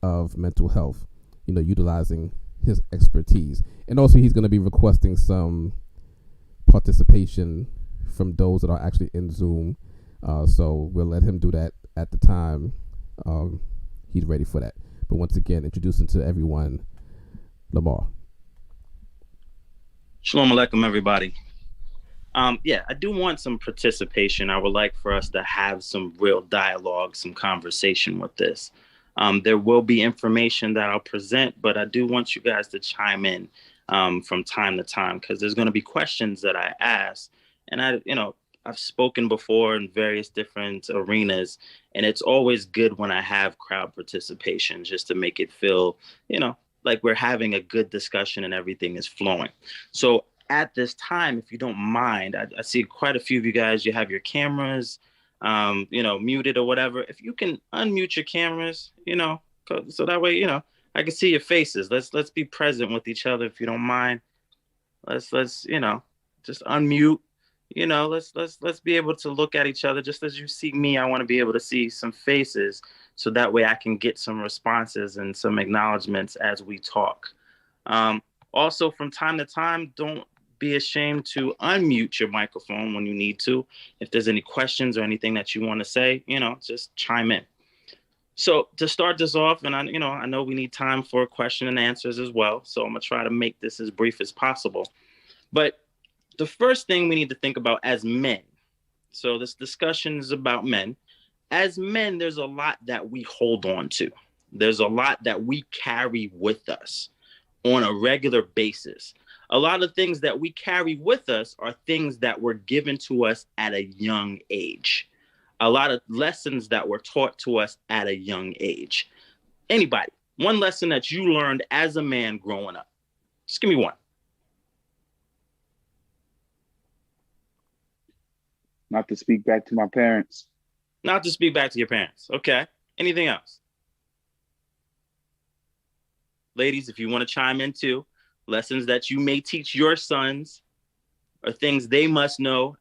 of mental health, utilizing his expertise. And also he's going to be requesting some participation from those that are actually in Zoom. So we'll let him do that at the time he's ready for that. But once again, introducing to everyone, Lamar. Shalom Aleichem, everybody. I do want some participation. I would like for us to have some real dialogue, some conversation with this. There will be information that I'll present, but I do want you guys to chime in from time to time, because there's going to be questions that I ask. And I've spoken before in various different arenas, and it's always good when I have crowd participation, just to make it feel, like we're having a good discussion and everything is flowing. So at this time, if you don't mind, I see quite a few of you guys, you have your cameras, muted or whatever. If you can unmute your cameras, so that way, I can see your faces. Let's be present with each other. If you don't mind, let's just unmute, you know, let's be able to look at each other. Just as you see me, I want to be able to see some faces, so that way I can get some responses and some acknowledgments as we talk. Also, from time to time, don't be ashamed to unmute your microphone when you need to. If there's any questions or anything that you want to say, you know, just chime in. So to start this off, and I know we need time for question and answers as well. So I'm gonna try to make this as brief as possible. But the first thing we need to think about as men, so this discussion is about men. As men, there's a lot that we hold on to. There's a lot that we carry with us on a regular basis. A lot of things that we carry with us are things that were given to us at a young age. A lot of lessons that were taught to us at a young age. Anybody, one lesson that you learned as a man growing up? Just give me one. Not to speak back to my parents. Not to speak back to your parents. Okay. Anything else? Ladies, if you want to chime in too, lessons that you may teach your sons or things they must know.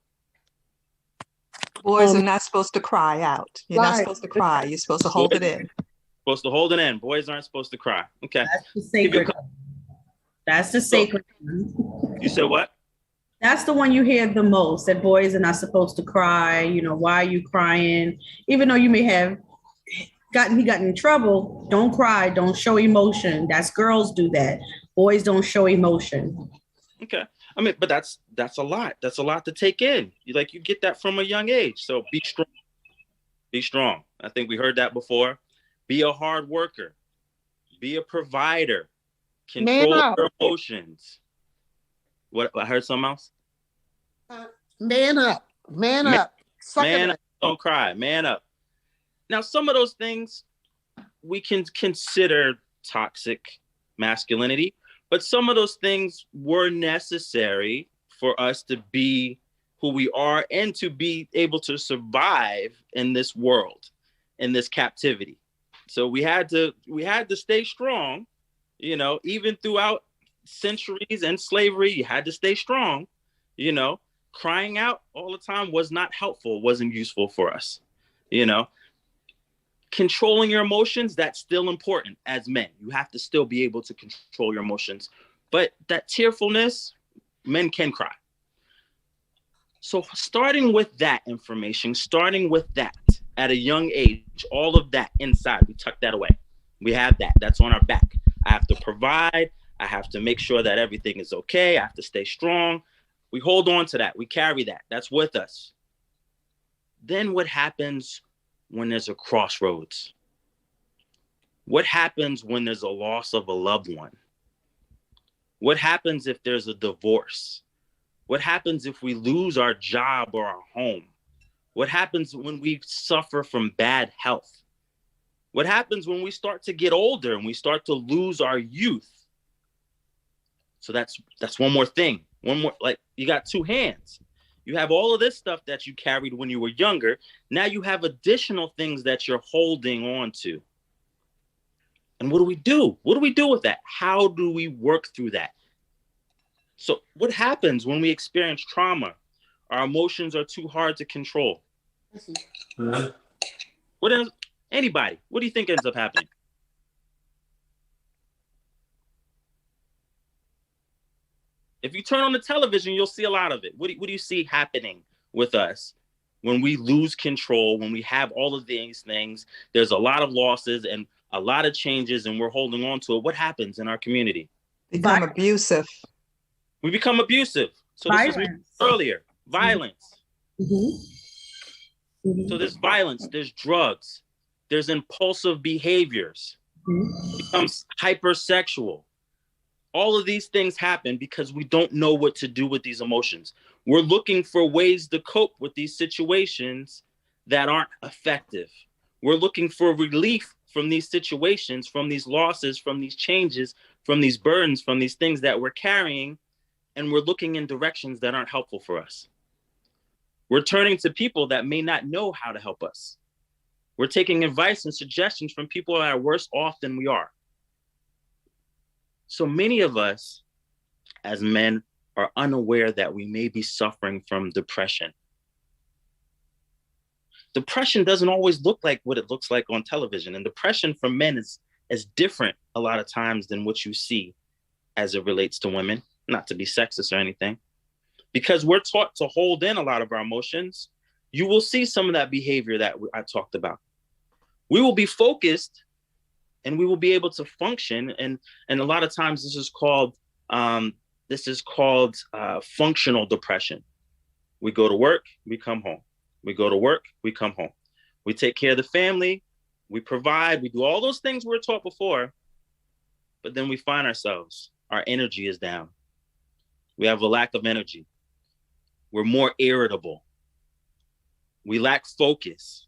Boys are not supposed to cry out. You're not supposed to cry. You're supposed to hold it in. Supposed to hold it in. Boys aren't supposed to cry. Okay. That's the sacred one. That's the sacred one. You said what? That's the one you hear the most, that boys are not supposed to cry. You know, why are you crying? Even though you may have gotten in trouble, don't cry, don't show emotion. That's girls do that. Boys don't show emotion. Okay. I mean, but that's a lot. That's a lot to take in. You get that from a young age. So be strong. Be strong. I think we heard that before. Be a hard worker. Be a provider. Control your emotions. What? I heard something else? Man up. Man up. Man up. Don't cry. Man up. Now, some of those things we can consider toxic masculinity, but some of those things were necessary for us to be who we are and to be able to survive in this world, in this captivity. So we had to stay strong, you know, even throughout centuries and slavery. You had to stay strong, you know. Crying out all the time was not helpful, wasn't useful for us, you know. Controlling your emotions, that's still important as men. You have to still be able to control your emotions. But that tearfulness, men can cry. So starting with that information, starting with that at a young age, all of that inside, we tuck that away. We have that. That's on our back. I have to provide. I have to make sure that everything is okay. I have to stay strong. We hold on to that. We carry that. That's with us. Then what happens when there's a crossroads? What happens when there's a loss of a loved one? What happens if there's a divorce? What happens if we lose our job or our home? What happens when we suffer from bad health? What happens when we start to get older and we start to lose our youth? So that's one more thing. One more, like, you got two hands. You have all of this stuff that you carried when you were younger. Now you have additional things that you're holding on to. And what do we do? What do we do with that? How do we work through that? So what happens when we experience trauma? Our emotions are too hard to control. Anybody, what do you think ends up happening? If you turn on the television, you'll see a lot of it. What do you see happening with us when we lose control, when we have all of these things? There's a lot of losses and a lot of changes, and we're holding on to it. What happens in our community? Become abusive. We become abusive. So this is earlier. Violence. Mm-hmm. Mm-hmm. So there's violence, there's drugs, there's impulsive behaviors, it becomes hypersexual. All of these things happen because we don't know what to do with these emotions. We're looking for ways to cope with these situations that aren't effective. We're looking for relief from these situations, from these losses, from these changes, from these burdens, from these things that we're carrying, and we're looking in directions that aren't helpful for us. We're turning to people that may not know how to help us. We're taking advice and suggestions from people that are worse off than we are. So many of us as men are unaware that we may be suffering from depression. Depression doesn't always look like what it looks like on television. And depression for men is different a lot of times than what you see as it relates to women, not to be sexist or anything. Because we're taught to hold in a lot of our emotions, you will see some of that behavior that I talked about. We will be focused and we will be able to function. And a lot of times this is called functional depression. We go to work, we come home. We go to work, we come home. We take care of the family, we provide, we do all those things we were taught before, but then we find ourselves, our energy is down. We have a lack of energy. We're more irritable. We lack focus.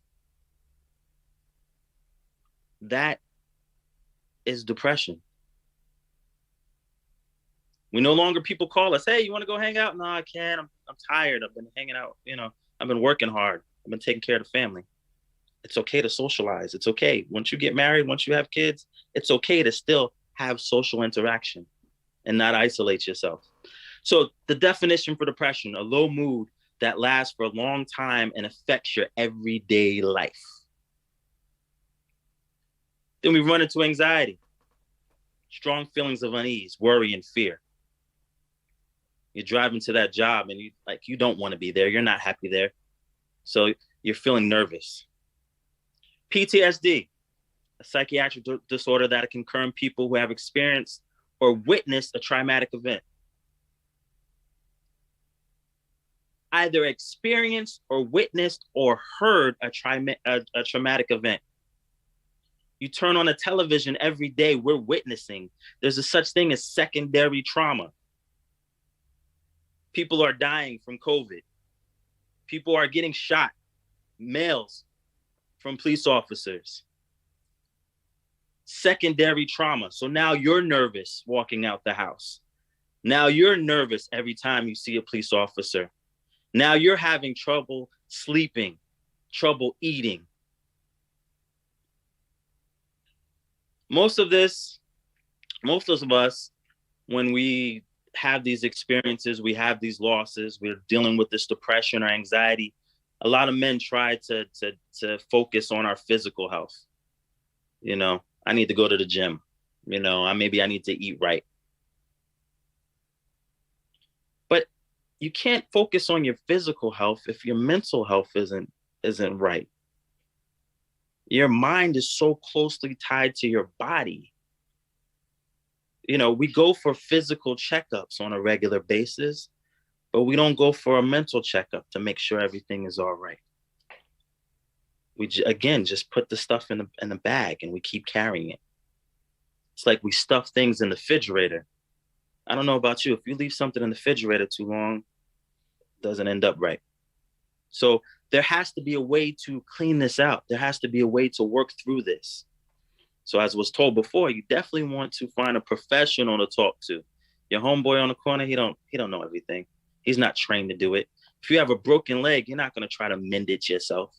That is depression. We no longer, people call us, hey, you want to go hang out? No, I can't. I'm tired. I've been hanging out, I've been working hard. I've been taking care of the family. It's okay to socialize. It's okay. Once you get married, once you have kids, it's okay to still have social interaction and not isolate yourself. So the definition for depression, a low mood that lasts for a long time and affects your everyday life. Then we run into anxiety, strong feelings of unease, worry, and fear. You're driving to that job and you don't want to be there. You're not happy there. So you're feeling nervous. PTSD, a psychiatric disorder that can occur in people who have experienced or witnessed a traumatic event. Either experienced or witnessed or heard a traumatic event. You turn on a television every day, we're witnessing. There's a such thing as secondary trauma. People are dying from COVID. People are getting shot, males from police officers. Secondary trauma. So now you're nervous walking out the house. Now you're nervous every time you see a police officer. Now you're having trouble sleeping, trouble eating. Most of us, when we have these experiences, we have these losses, we're dealing with this depression or anxiety, a lot of men try to focus on our physical health. I need to go to the gym. Maybe I need to eat right. But you can't focus on your physical health if your mental health isn't right. Your mind is so closely tied to your body. We go for physical checkups on a regular basis, but we don't go for a mental checkup to make sure everything is all right. We, again, just put the stuff in the bag and we keep carrying it. It's like we stuff things in the refrigerator. I don't know about you. If you leave something in the refrigerator too long, it doesn't end up right. So there has to be a way to clean this out. There has to be a way to work through this. So as was told before, you definitely want to find a professional to talk to. Your homeboy on the corner, he don't know everything. He's not trained to do it. If you have a broken leg, you're not going to try to mend it yourself,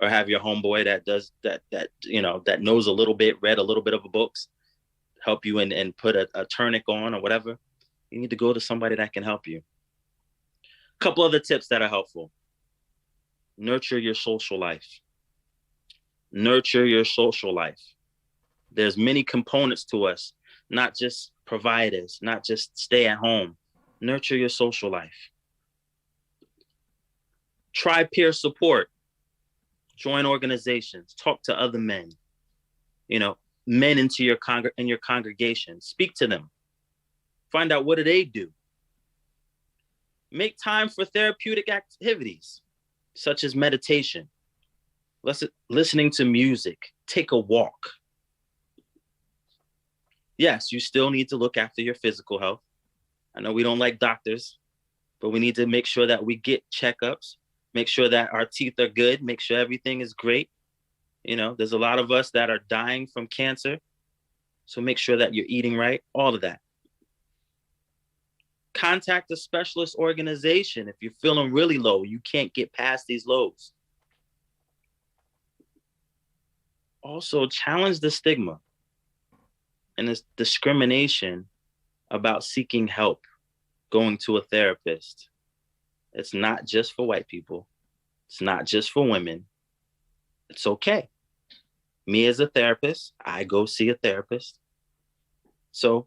or have your homeboy that does that knows a little bit, read a little bit of the books, help you and put a tourniquet on or whatever. You need to go to somebody that can help you. A couple other tips that are helpful. Nurture your social life. Nurture your social life. There's many components to us, not just providers, not just stay at home. Nurture your social life. Try peer support. Join organizations. Talk to other men. Men into your congregation. Speak to them. Find out what do they do. Make time for therapeutic activities, such as meditation, listening to music, take a walk. Yes, you still need to look after your physical health. I know we don't like doctors, but we need to make sure that we get checkups, make sure that our teeth are good, make sure everything is great. There's a lot of us that are dying from cancer. So make sure that you're eating right, all of that. Contact a specialist organization if you're feeling really low, you can't get past these lows. Also, challenge the stigma and this discrimination about seeking help. going to a therapist. It's not just for white people. It's not just for women. It's okay. Me as a therapist, I go see a therapist. So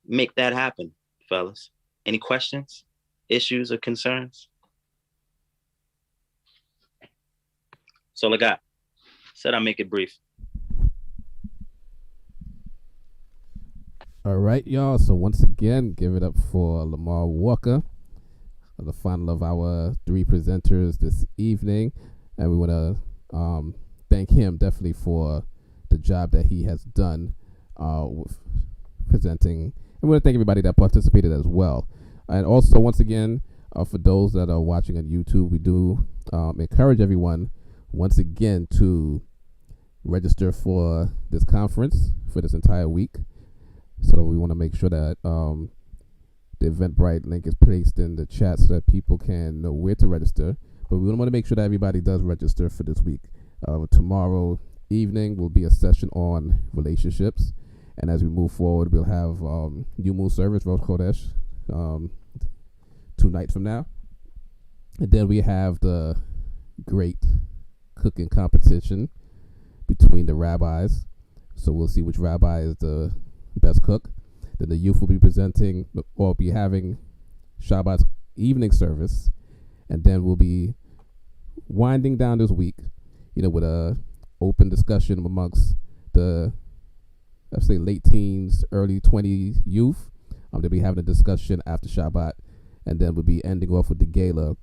make that happen, fellas. Any questions, issues, or concerns? That's all I got. Said I'll make it brief. All right, y'all. So once again, give it up for Lamar Walker, the final of our 3 presenters this evening. And we want to thank him definitely for the job that he has done with presenting. And we want to thank everybody that participated as well. And also, once again, for those that are watching on YouTube, we do encourage everyone once again to register for this conference for this entire week. So we want to make sure that the Eventbrite link is placed in the chat so that people can know where to register. But we want to make sure that everybody does register for this week. Tomorrow evening will be a session on relationships. And as we move forward, we'll have New Moon Service, Rosh Kodesh, 2 nights from now. And then we have the great cooking competition between the rabbis. So we'll see which rabbi is the best cook. Then the youth will be presenting or be having Shabbat's evening service. And then we'll be winding down this week, with a open discussion amongst the, let's say, late teens, early 20s youth. They'll be having a discussion after Shabbat. And then we'll be ending off with the gala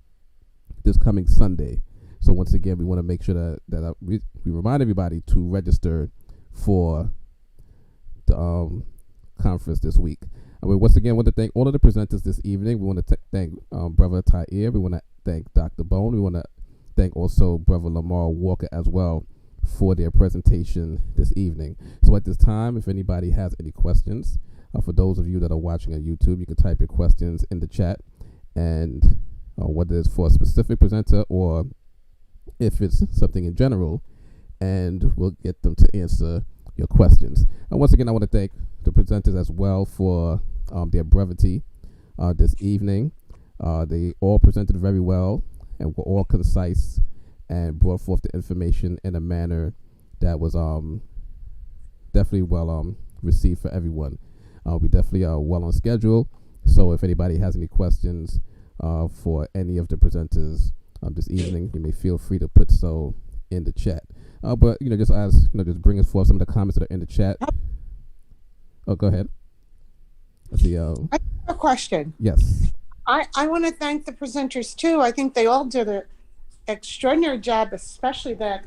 this coming Sunday. So once again, we want to make sure that we remind everybody to register for the conference this week. And we once again want to thank all of the presenters this evening. We want to thank Brother Tyir. We want to thank Dr. Bone. We want to thank also Brother Lamar Walker as well for their presentation this evening. So at this time, if anybody has any questions, for those of you that are watching on YouTube, you can type your questions in the chat, and whether it's for a specific presenter or if it's something in general, and we'll get them to answer your questions. And once again, I want to thank the presenters as well for their brevity this evening. They all presented very well and were all concise and brought forth the information in a manner that was definitely well received for everyone. We definitely are well on schedule. So if anybody has any questions for any of the presenters this evening, you may feel free to put so in the chat. But just bring us forth some of the comments that are in the chat. Oh, go ahead. Let's see. I have a question. Yes. I want to thank the presenters too. I think they all did an extraordinary job, especially that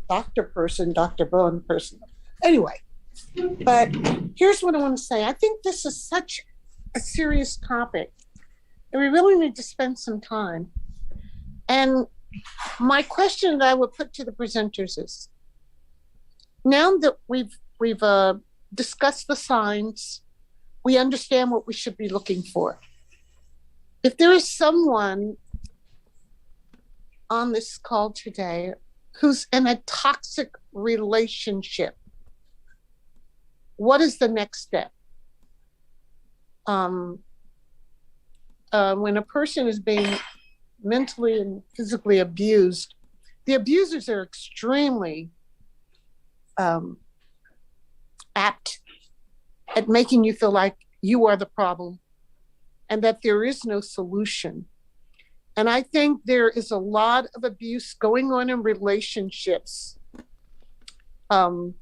Dr. Bowen person. Anyway, but here's what I want to say. I think this is such a serious topic that we really need to spend some time. And my question that I would put to the presenters is, now that we've discussed the signs, we understand what we should be looking for. If there is someone on this call today who's in a toxic relationship, what is the next step? When a person is being mentally and physically abused, the abusers are extremely apt at making you feel like you are the problem and that there is no solution. And I think there is a lot of abuse going on in relationships and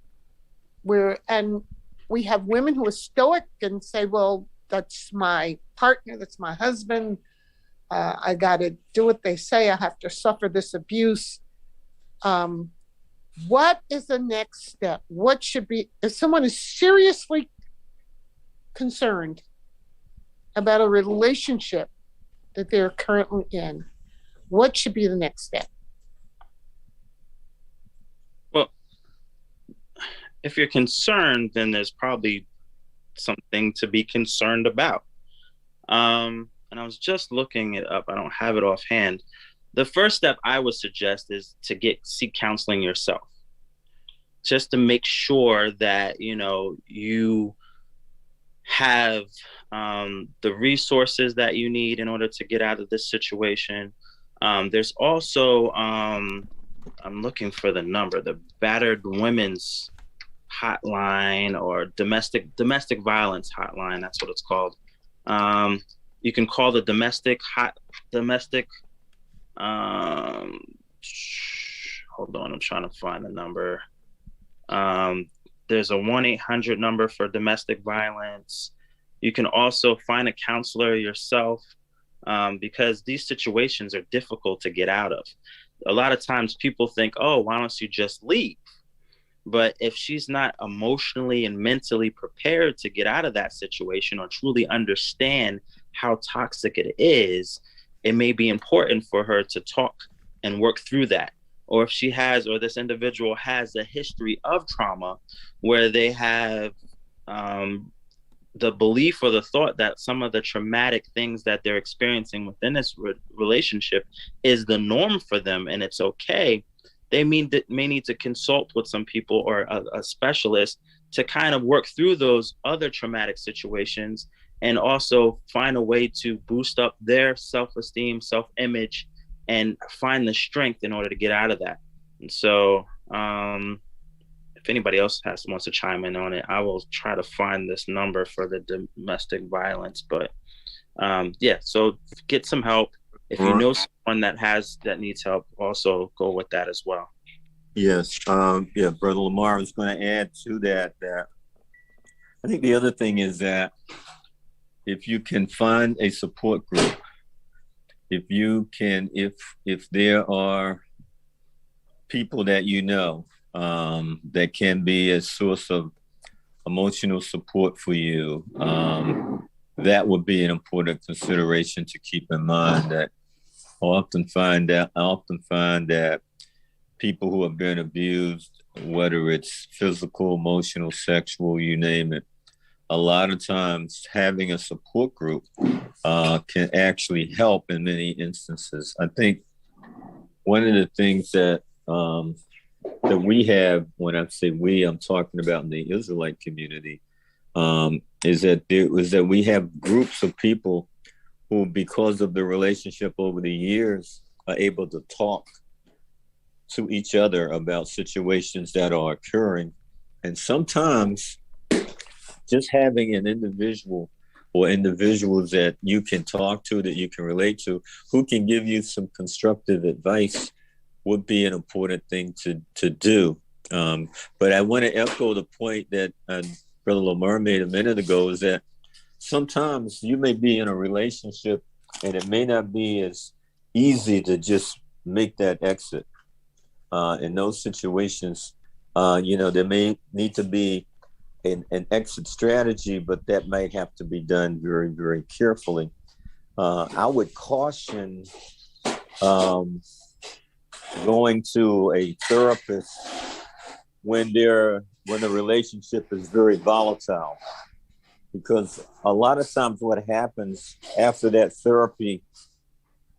we have women who are stoic and say, well, that's my partner, that's my husband. I got to do what they say. I have to suffer this abuse. What is the next step? What should be, if someone is seriously concerned about a relationship that they're currently in, what should be the next step? Well, if you're concerned, then there's probably something to be concerned about. And I was just looking it up. I don't have it offhand. The first step I would suggest is to seek counseling yourself, just to make sure that, you have the resources that you need in order to get out of this situation. There's also, I'm looking for the number, the battered women's hotline, or domestic violence hotline. That's what it's called. You can call the domestic. Hold on, I'm trying to find the number. There's a 1-800 number for domestic violence. You can also find a counselor yourself, because these situations are difficult to get out of. A lot of times people think, oh, why don't you just leave? But if she's not emotionally and mentally prepared to get out of that situation, or truly understand how toxic it is, it may be important for her to talk and work through that. Or if she has, or this individual has a history of trauma where they have the belief or the thought that some of the traumatic things that they're experiencing within this relationship is the norm for them and it's okay, they may need to consult with some people or a specialist to kind of work through those other traumatic situations, and also find a way to boost up their self-esteem, self-image, and find the strength in order to get out of that. And so if anybody else wants to chime in on it, I will try to find this number for the domestic violence. But yeah, so get some help. If you know someone that needs help, also go with that as well. Yes. Yeah, Brother Lamar, I was going to add to that I think the other thing is that if you can find a support group, if there are people that you know that can be a source of emotional support for you, that would be an important consideration to keep in mind. That I often find that people who have been abused, whether it's physical, emotional, sexual, you name it, a lot of times having a support group can actually help in many instances. I think one of the things that we have, when I say we, I'm talking about in the Israelite community, is that we have groups of people who, because of the relationship over the years, are able to talk to each other about situations that are occurring. And sometimes just having an individual or individuals that you can talk to, that you can relate to, who can give you some constructive advice, would be an important thing to do. But I want to echo the point that Brother Lamar made a minute ago, is that sometimes you may be in a relationship and it may not be as easy to just make that exit. In those situations, there may need to be an exit strategy, but that might have to be done very, very carefully. I would caution going to a therapist when the relationship is very volatile, because a lot of times what happens after that therapy,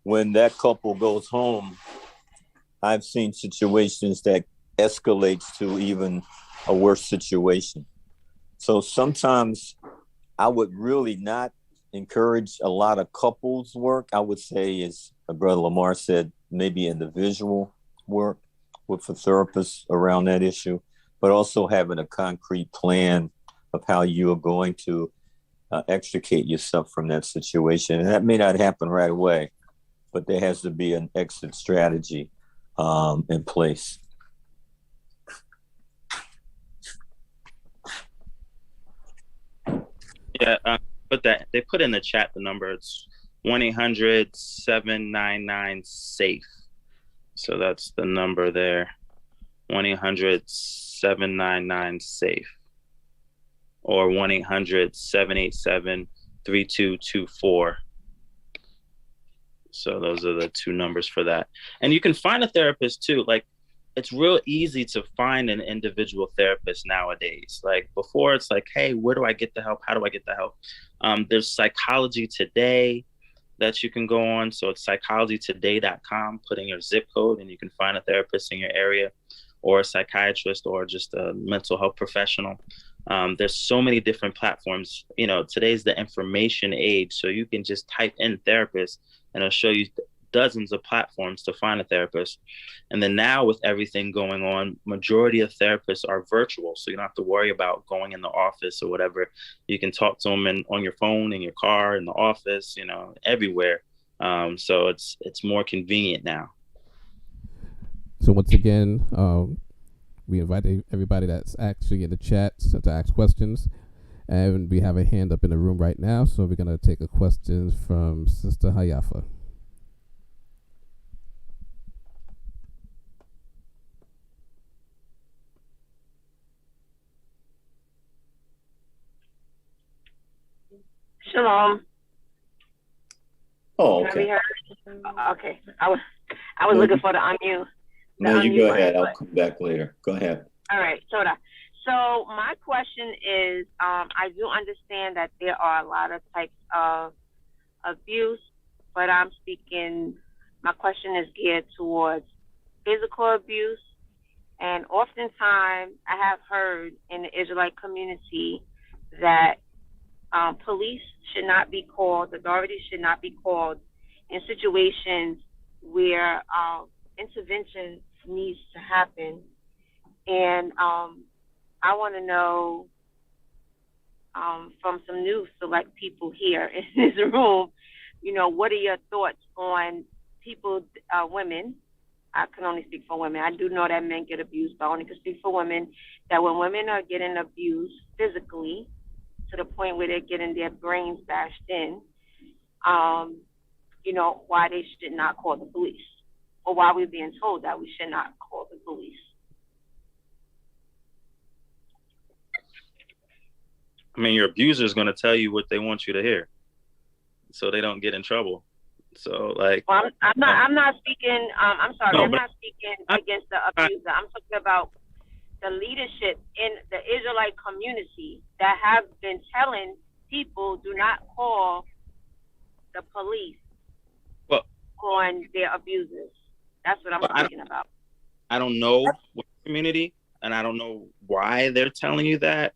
when that couple goes home, I've seen situations that escalates to even a worse situation. So sometimes I would really not encourage a lot of couples work. I would say, as Brother Lamar said, maybe individual work with a therapist around that issue, but also having a concrete plan of how you are going to extricate yourself from that situation. And that may not happen right away, but there has to be an exit strategy in place. Yeah, they put in the chat the number. It's 1-800-799-SAFE. So that's the number there, 1-800-799-SAFE, or 1-800-787-3224. So those are the two numbers for that. And you can find a therapist too. Like, it's real easy to find an individual therapist nowadays. Like before, it's like, hey, where do I get the help? How do I get the help? There's Psychology Today that you can go on. So it's psychologytoday.com, put in your zip code, and you can find a therapist in your area, or a psychiatrist, or just a mental health professional. There's so many different platforms. You know, today's the information age, so you can just type in therapist and it'll show you dozens of platforms to find a therapist. And then now with everything going on, majority of therapists are virtual, so you don't have to worry about going in the office or whatever. You can talk to them on your phone, in your car, in the office, you know, everywhere. So it's more convenient now. So once again, we invite everybody that's actually in the chat to ask questions. And we have a hand up in the room right now, so we're going to take a question from Sister Hayafa. Shalom. Oh, Can I be okay. heard? Okay. I was looking for the unmute. No, you go ahead. button, I'll come back later. Go ahead. All right, so my question is, I do understand that there are a lot of types of abuse, but my question is geared towards physical abuse. And oftentimes I have heard in the Israelite community that police should not be called, authorities should not be called in situations where intervention needs to happen. And I want to know from some new select people here in this room, you know, what are your thoughts on people, women? I can only speak for women. I do know that men get abused, but I only can speak for women, that when women are getting abused physically to the point where they're getting their brains bashed in, you know, why they should not call the police, or why we're being told that we should not call the police. I mean, your abuser is going to tell you what they want you to hear, so they don't get in trouble. So, like, well, I'm not speaking. I'm sorry, no, I'm not speaking against the abuser. I'm talking about the leadership in the Israelite community that have been telling people do not call the police on their abusers. That's what I'm talking about. I don't know what community, and I don't know why they're telling you that,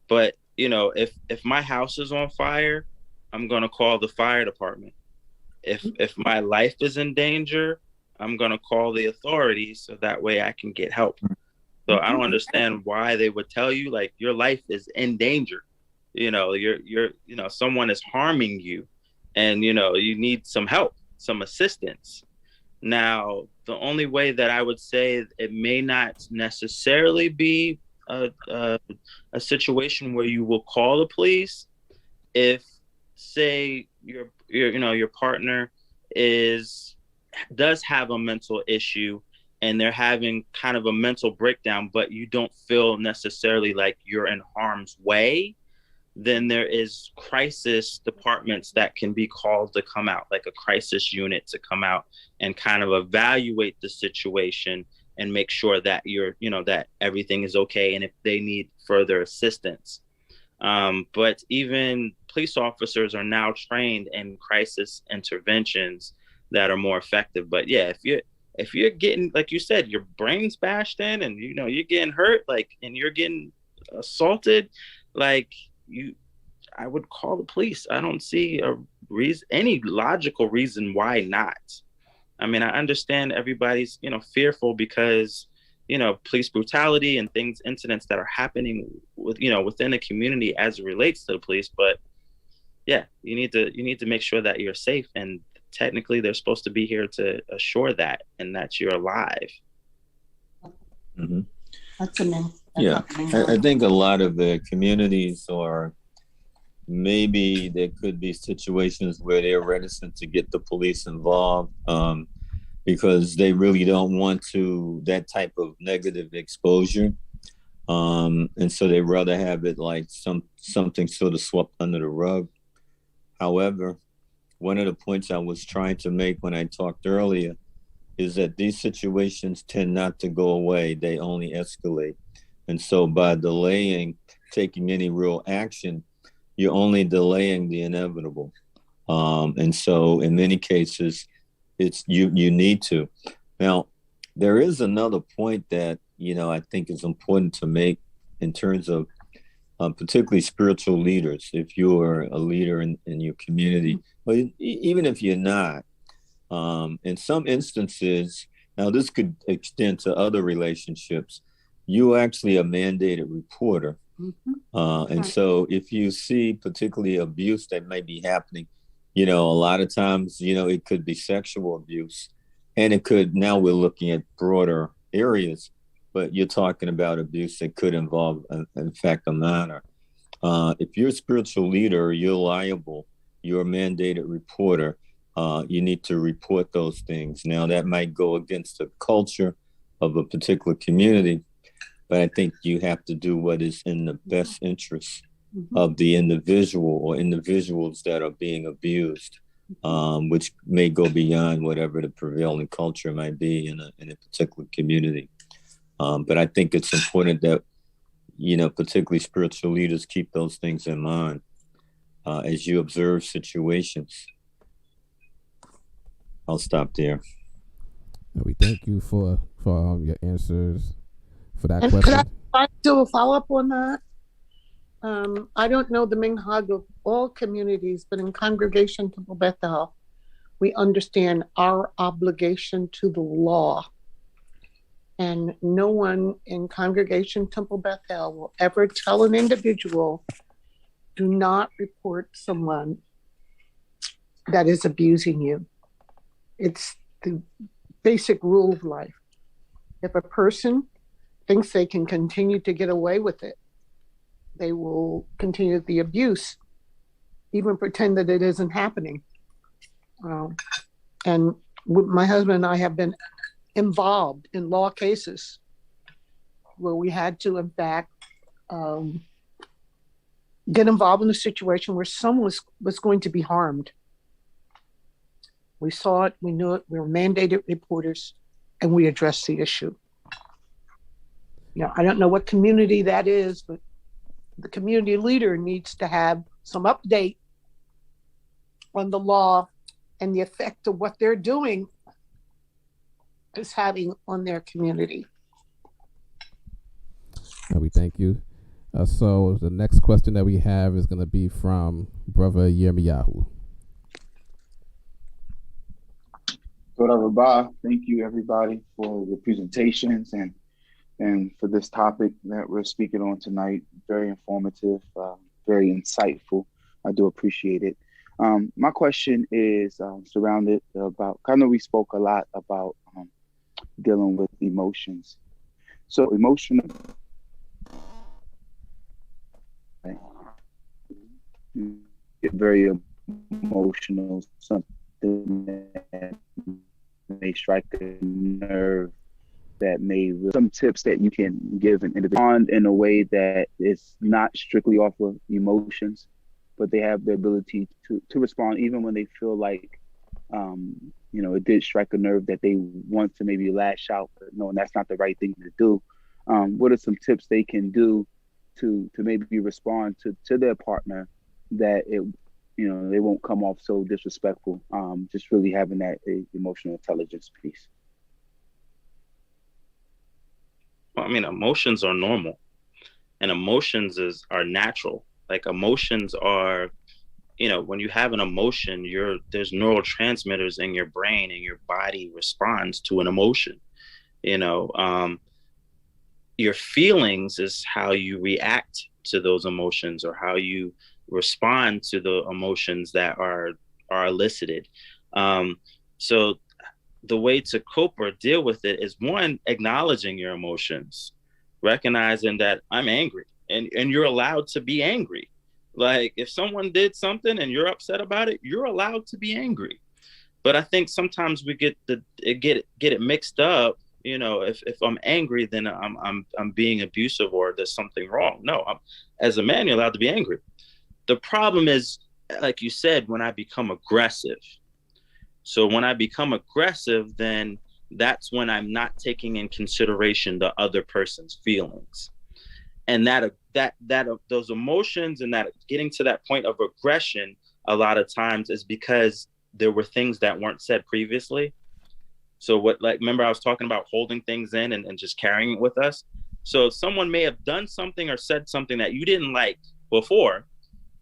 but you know, if my house is on fire, I'm gonna call the fire department. If my life is in danger, I'm gonna call the authorities so that way I can get help. So I don't understand why they would tell you, like, your life is in danger. You know, you're you know, someone is harming you, and you know, you need some help, some assistance. Now, the only way that I would say it may not necessarily be a situation where you will call the police, if, say, your partner does have a mental issue and they're having kind of a mental breakdown, but you don't feel necessarily like you're in harm's way, then there is crisis departments that can be called to come out, like a crisis unit to come out and kind of evaluate the situation and make sure that that everything is okay, and if they need further assistance. But even police officers are now trained in crisis interventions that are more effective. But yeah, if you're getting, like you said, your brain's bashed in and you know you're getting hurt, like, and you're getting assaulted, like, I would call the police. I don't see any logical reason why not. I mean, I understand everybody's, fearful because, police brutality and incidents that are happening within the community as it relates to the police. But yeah, you need to make sure that you're safe, and technically they're supposed to be here to assure that and that you're alive. Mm-hmm. That's amazing. Yeah, I think a lot of the communities, or maybe there could be situations where they're reticent to get the police involved because they really don't want that type of negative exposure. And so they rather have it like something sort of swept under the rug. However, one of the points I was trying to make when I talked earlier is that these situations tend not to go away. They only escalate. And so by taking any real action, you're only delaying the inevitable. And so in many cases, you need to. Now, there is another point that, I think is important to make in terms of particularly spiritual leaders. If you're a leader in your community, but even if you're not, in some instances, now this could extend to other relationships, you actually a mandated reporter. And so if you see particularly abuse that may be happening, a lot of times, it could be sexual abuse, and it could, now we're looking at broader areas, but you're talking about abuse that could involve, in fact, a minor. If you're a spiritual leader, you're liable, you're a mandated reporter. You need to report those things. Now, that might go against the culture of a particular community, but I think you have to do what is in the best interest of the individual or individuals that are being abused, which may go beyond whatever the prevailing culture might be in a particular community. But I think it's important that, particularly spiritual leaders, keep those things in mind as you observe situations. I'll stop there. We thank you for your answers for that And question. could I do a follow-up on that? I don't know the minhag of all communities, but in Congregation Temple Bethel, we understand our obligation to the law. And no one in Congregation Temple Bethel will ever tell an individual, do not report someone that is abusing you. It's the basic rule of life. If a person thinks they can continue to get away with it, they will continue the abuse, even pretend that it isn't happening. And my husband and I have been involved in law cases where we had to, in fact, get involved in a situation where someone was going to be harmed. We saw it, we knew it, we were mandated reporters, and we addressed the issue. I don't know what community that is, but the community leader needs to have some update on the law and the effect of what they're doing is having on their community. We thank you. So the next question that we have is going to be from Brother Yirmiyahu. Thank you, everybody, for the presentations and for this topic that we're speaking on tonight. Very informative, very insightful. I do appreciate it. My question is surrounded about, I know we spoke a lot about dealing with emotions. So emotional, get very emotional, something that may strike a nerve, that may, some tips that you can give an individual in a way that is not strictly off of emotions, but they have the ability to respond even when they feel like, it did strike a nerve that they want to maybe lash out, but no, that's not the right thing to do. What are some tips they can do to maybe respond to their partner that they won't come off so disrespectful? Just really having that emotional intelligence piece. Well, emotions are normal, and emotions are natural. Like emotions are, when you have an emotion, there's neurotransmitters in your brain, and your body responds to an emotion. Your feelings is how you react to those emotions, or how you respond to the emotions that are elicited. So the way to cope or deal with it is, one, acknowledging your emotions, recognizing that I'm angry, and you're allowed to be angry. Like if someone did something and you're upset about it, you're allowed to be angry. But I think sometimes we get it mixed up. If I'm angry, then I'm being abusive, or there's something wrong. No, as a man, you're allowed to be angry. The problem is, like you said, when I become aggressive. So when I become aggressive, then that's when I'm not taking in consideration the other person's feelings. And that those emotions and that getting to that point of aggression a lot of times is because there were things that weren't said previously. So remember I was talking about holding things in and just carrying it with us. So someone may have done something or said something that you didn't like before,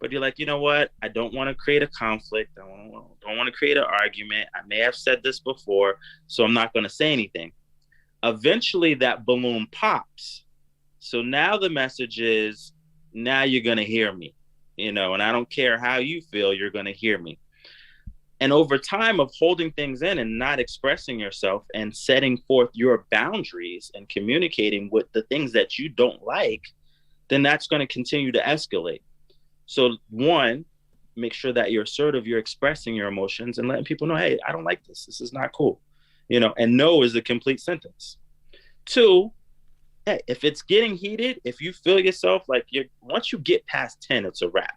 but you're like, you know what? I don't want to create a conflict. I don't want to create an argument. I may have said this before, so I'm not going to say anything. Eventually that balloon pops. So now the message is, now you're going to hear me, and I don't care how you feel, you're going to hear me. And over time of holding things in and not expressing yourself and setting forth your boundaries and communicating with the things that you don't like, then that's going to continue to escalate. So one, make sure that you're assertive, you're expressing your emotions and letting people know, hey, I don't like this. This is not cool. And no is a complete sentence. Two, hey, if it's getting heated, if you feel yourself like once you get past 10, it's a wrap.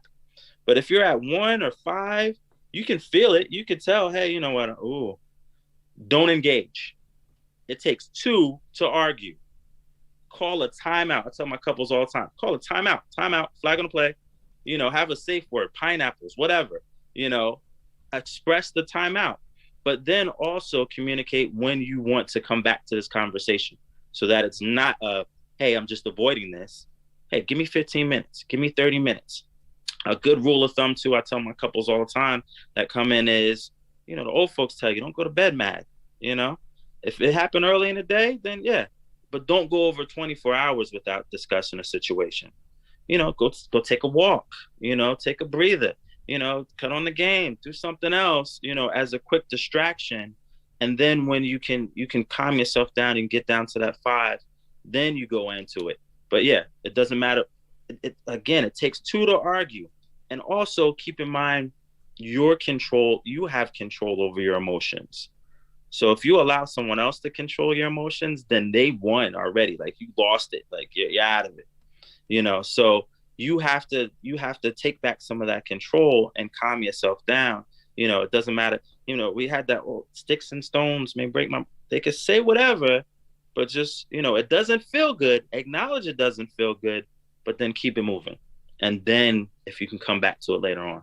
But if you're at 1 or 5, you can feel it. You can tell, hey, you know what? Ooh, don't engage. It takes 2 to argue. Call a timeout. I tell my couples all the time, call a timeout, flag on the play, have a safe word, pineapples, whatever, express the timeout, but then also communicate when you want to come back to this conversation so that it's not hey, I'm just avoiding this. Hey, give me 15 minutes, give me 30 minutes. A good rule of thumb too, I tell my couples all the time that come in is, the old folks tell you, don't go to bed mad. If it happened early in the day, then yeah, but don't go over 24 hours without discussing a situation. Go take a walk, take a breather, cut on the game, do something else, as a quick distraction. And then when you can calm yourself down and get down to that 5, then you go into it. But yeah, it doesn't matter. It takes 2 to argue. And also keep in mind you have control over your emotions. So if you allow someone else to control your emotions, then they won already. Like you lost it, like you're out of it, so you have to take back some of that control and calm yourself down. It doesn't matter. We had that, sticks and stones may break they could say whatever, but just, it doesn't feel good. Acknowledge it doesn't feel good, but then keep it moving. And then if you can come back to it later on.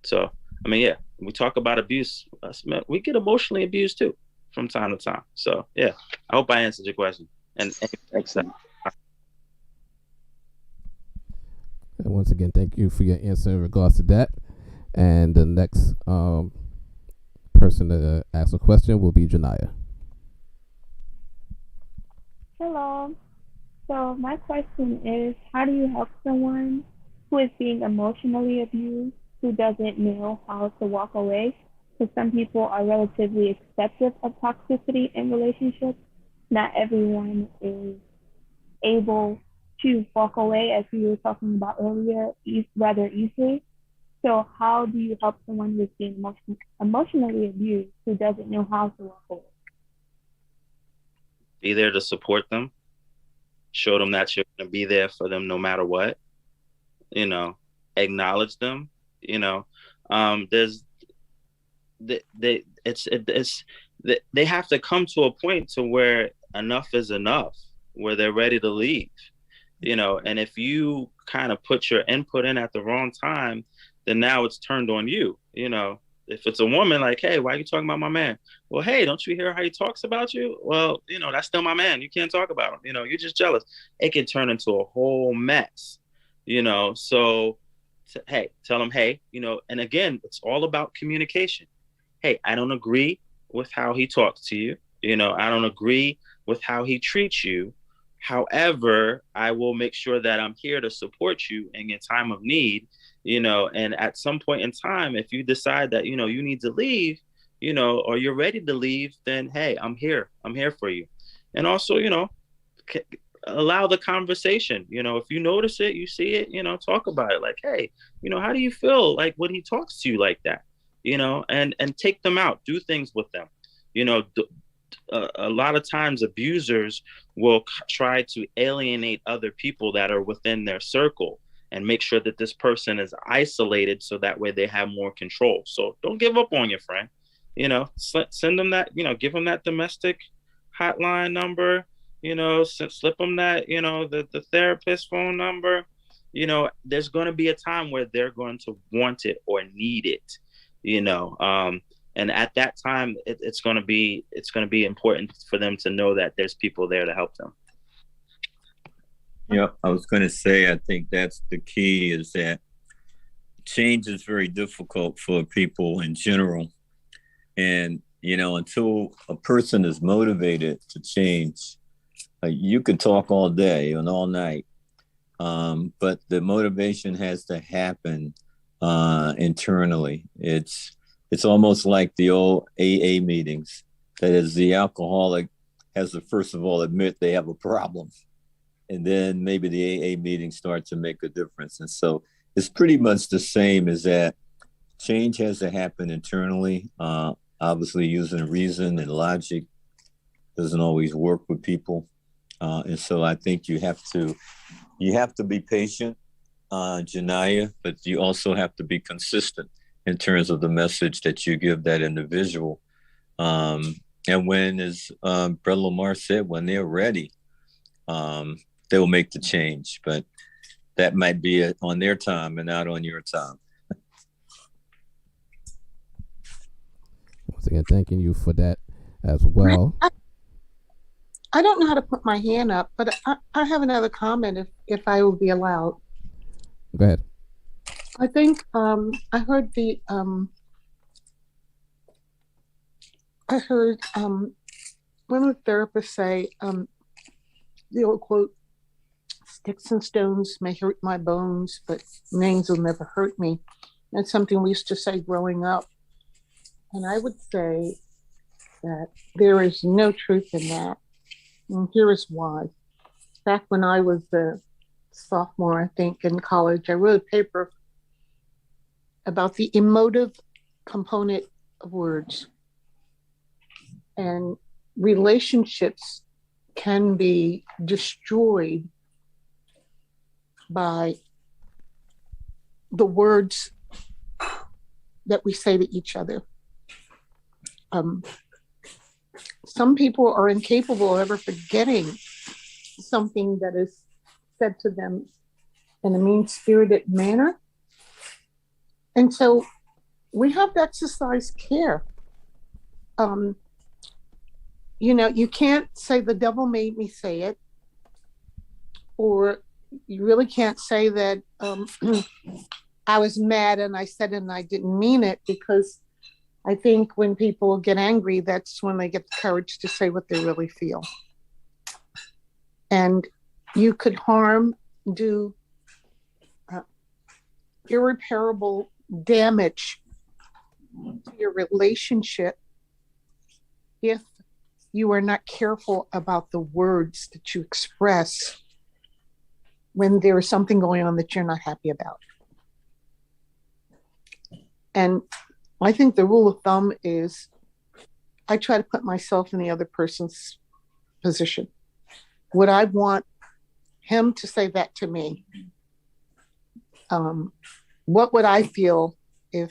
So, yeah, when we talk about abuse, we get emotionally abused too from time to time. So yeah, I hope I answered your question. And excellent. And once again, thank you for your answer in regards to that. And the next person to ask a question will be Janaya. Hello. So my question is, how do you help someone who is being emotionally abused, who doesn't know how to walk away? Because some people are relatively acceptive of toxicity in relationships. Not everyone is able to walk away, as we were talking about earlier, rather easily. So how do you help someone who is being emotionally abused, who doesn't know how to walk away? Be there to support them. Show them that you're going to be there for them no matter what. Acknowledge them. They have to come to a point to where enough is enough, where they're ready to leave. And if you kind of put your input in at the wrong time, then now it's turned on you. If it's a woman, like, hey, why are you talking about my man? Well, hey, don't you hear how he talks about you? Well, that's still my man. You can't talk about him. You're just jealous. It can turn into a whole mess, so hey, tell him, hey, and again, it's all about communication. Hey, I don't agree with how he talks to you. I don't agree with how he treats you. However, I will make sure that I'm here to support you in your time of need. And at some point in time, if you decide that, you need to leave, or you're ready to leave, then, hey, I'm here for you. And also, allow the conversation, if you notice it, you see it, talk about it. Like, hey, how do you feel like when he talks to you like that, and take them out, do things with them. A lot of times abusers will try to alienate other people that are within their circle and make sure that this person is isolated so that way they have more control. So don't give up on your friend, send them that, give them that domestic hotline number, slip them that, the therapist phone number. There's going to be a time where they're going to want it or need it, and at that time, it's going to be important for them to know that there's people there to help them. Yeah, I was going to say, I think that's the key, is that change is very difficult for people in general. And, until a person is motivated to change, you could talk all day and all night, but the motivation has to happen internally. It's almost like the old AA meetings. That is, the alcoholic has to first of all admit they have a problem, and then maybe the AA meetings start to make a difference. And so it's pretty much the same, as that change has to happen internally. Obviously, using reason and logic doesn't always work with people. And so I think you have to be patient, Janaya, but you also have to be consistent in terms of the message that you give that individual. And when, as Brother Lamar said, when they're ready, they'll make the change. But that might be on their time and not on your time. Once again, thanking you for that as well. I don't know how to put my hand up, but I have another comment if I will be allowed. Go ahead. I think I heard one of the therapists say, the old quote, "Sticks and stones may hurt my bones, but names will never hurt me." That's something we used to say growing up. And I would say that there is no truth in that. And here is why. Back when I was a sophomore, I think, in college, I wrote a paper about the emotive component of words. And relationships can be destroyed by the words that we say to each other. Some people are incapable of ever forgetting something that is said to them in a mean-spirited manner. And so we have to exercise care. You can't say the devil made me say it, or you really can't say that I was mad and I said it and I didn't mean it, because I think when people get angry, that's when they get the courage to say what they really feel. And you could do irreparable damage to your relationship if you are not careful about the words that you express when there is something going on that you're not happy about. And I think the rule of thumb is I try to put myself in the other person's position. Would I want him to say that to me? What would I feel if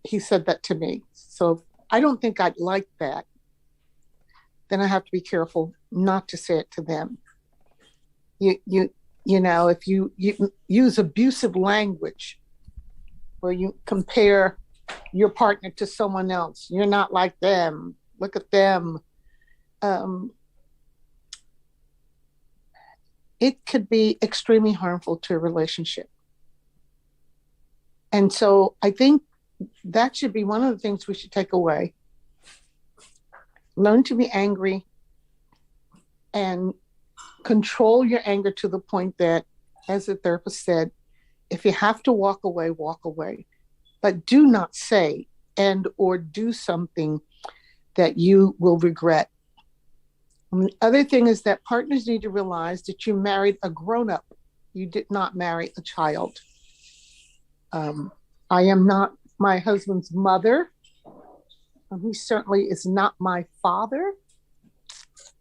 he said that to me? So if I don't think I'd like that, then I have to be careful not to say it to them. If you use abusive language, or you compare your partner to someone else, you're not like them, look at them, it could be extremely harmful to a relationship. And so I think that should be one of the things we should take away. Learn to be angry and control your anger to the point that, as the therapist said, if you have to walk away, walk away. But do not say and or do something that you will regret. And the other thing is that partners need to realize that you married a grown-up. You did not marry a child. I am not my husband's mother. He certainly is not my father.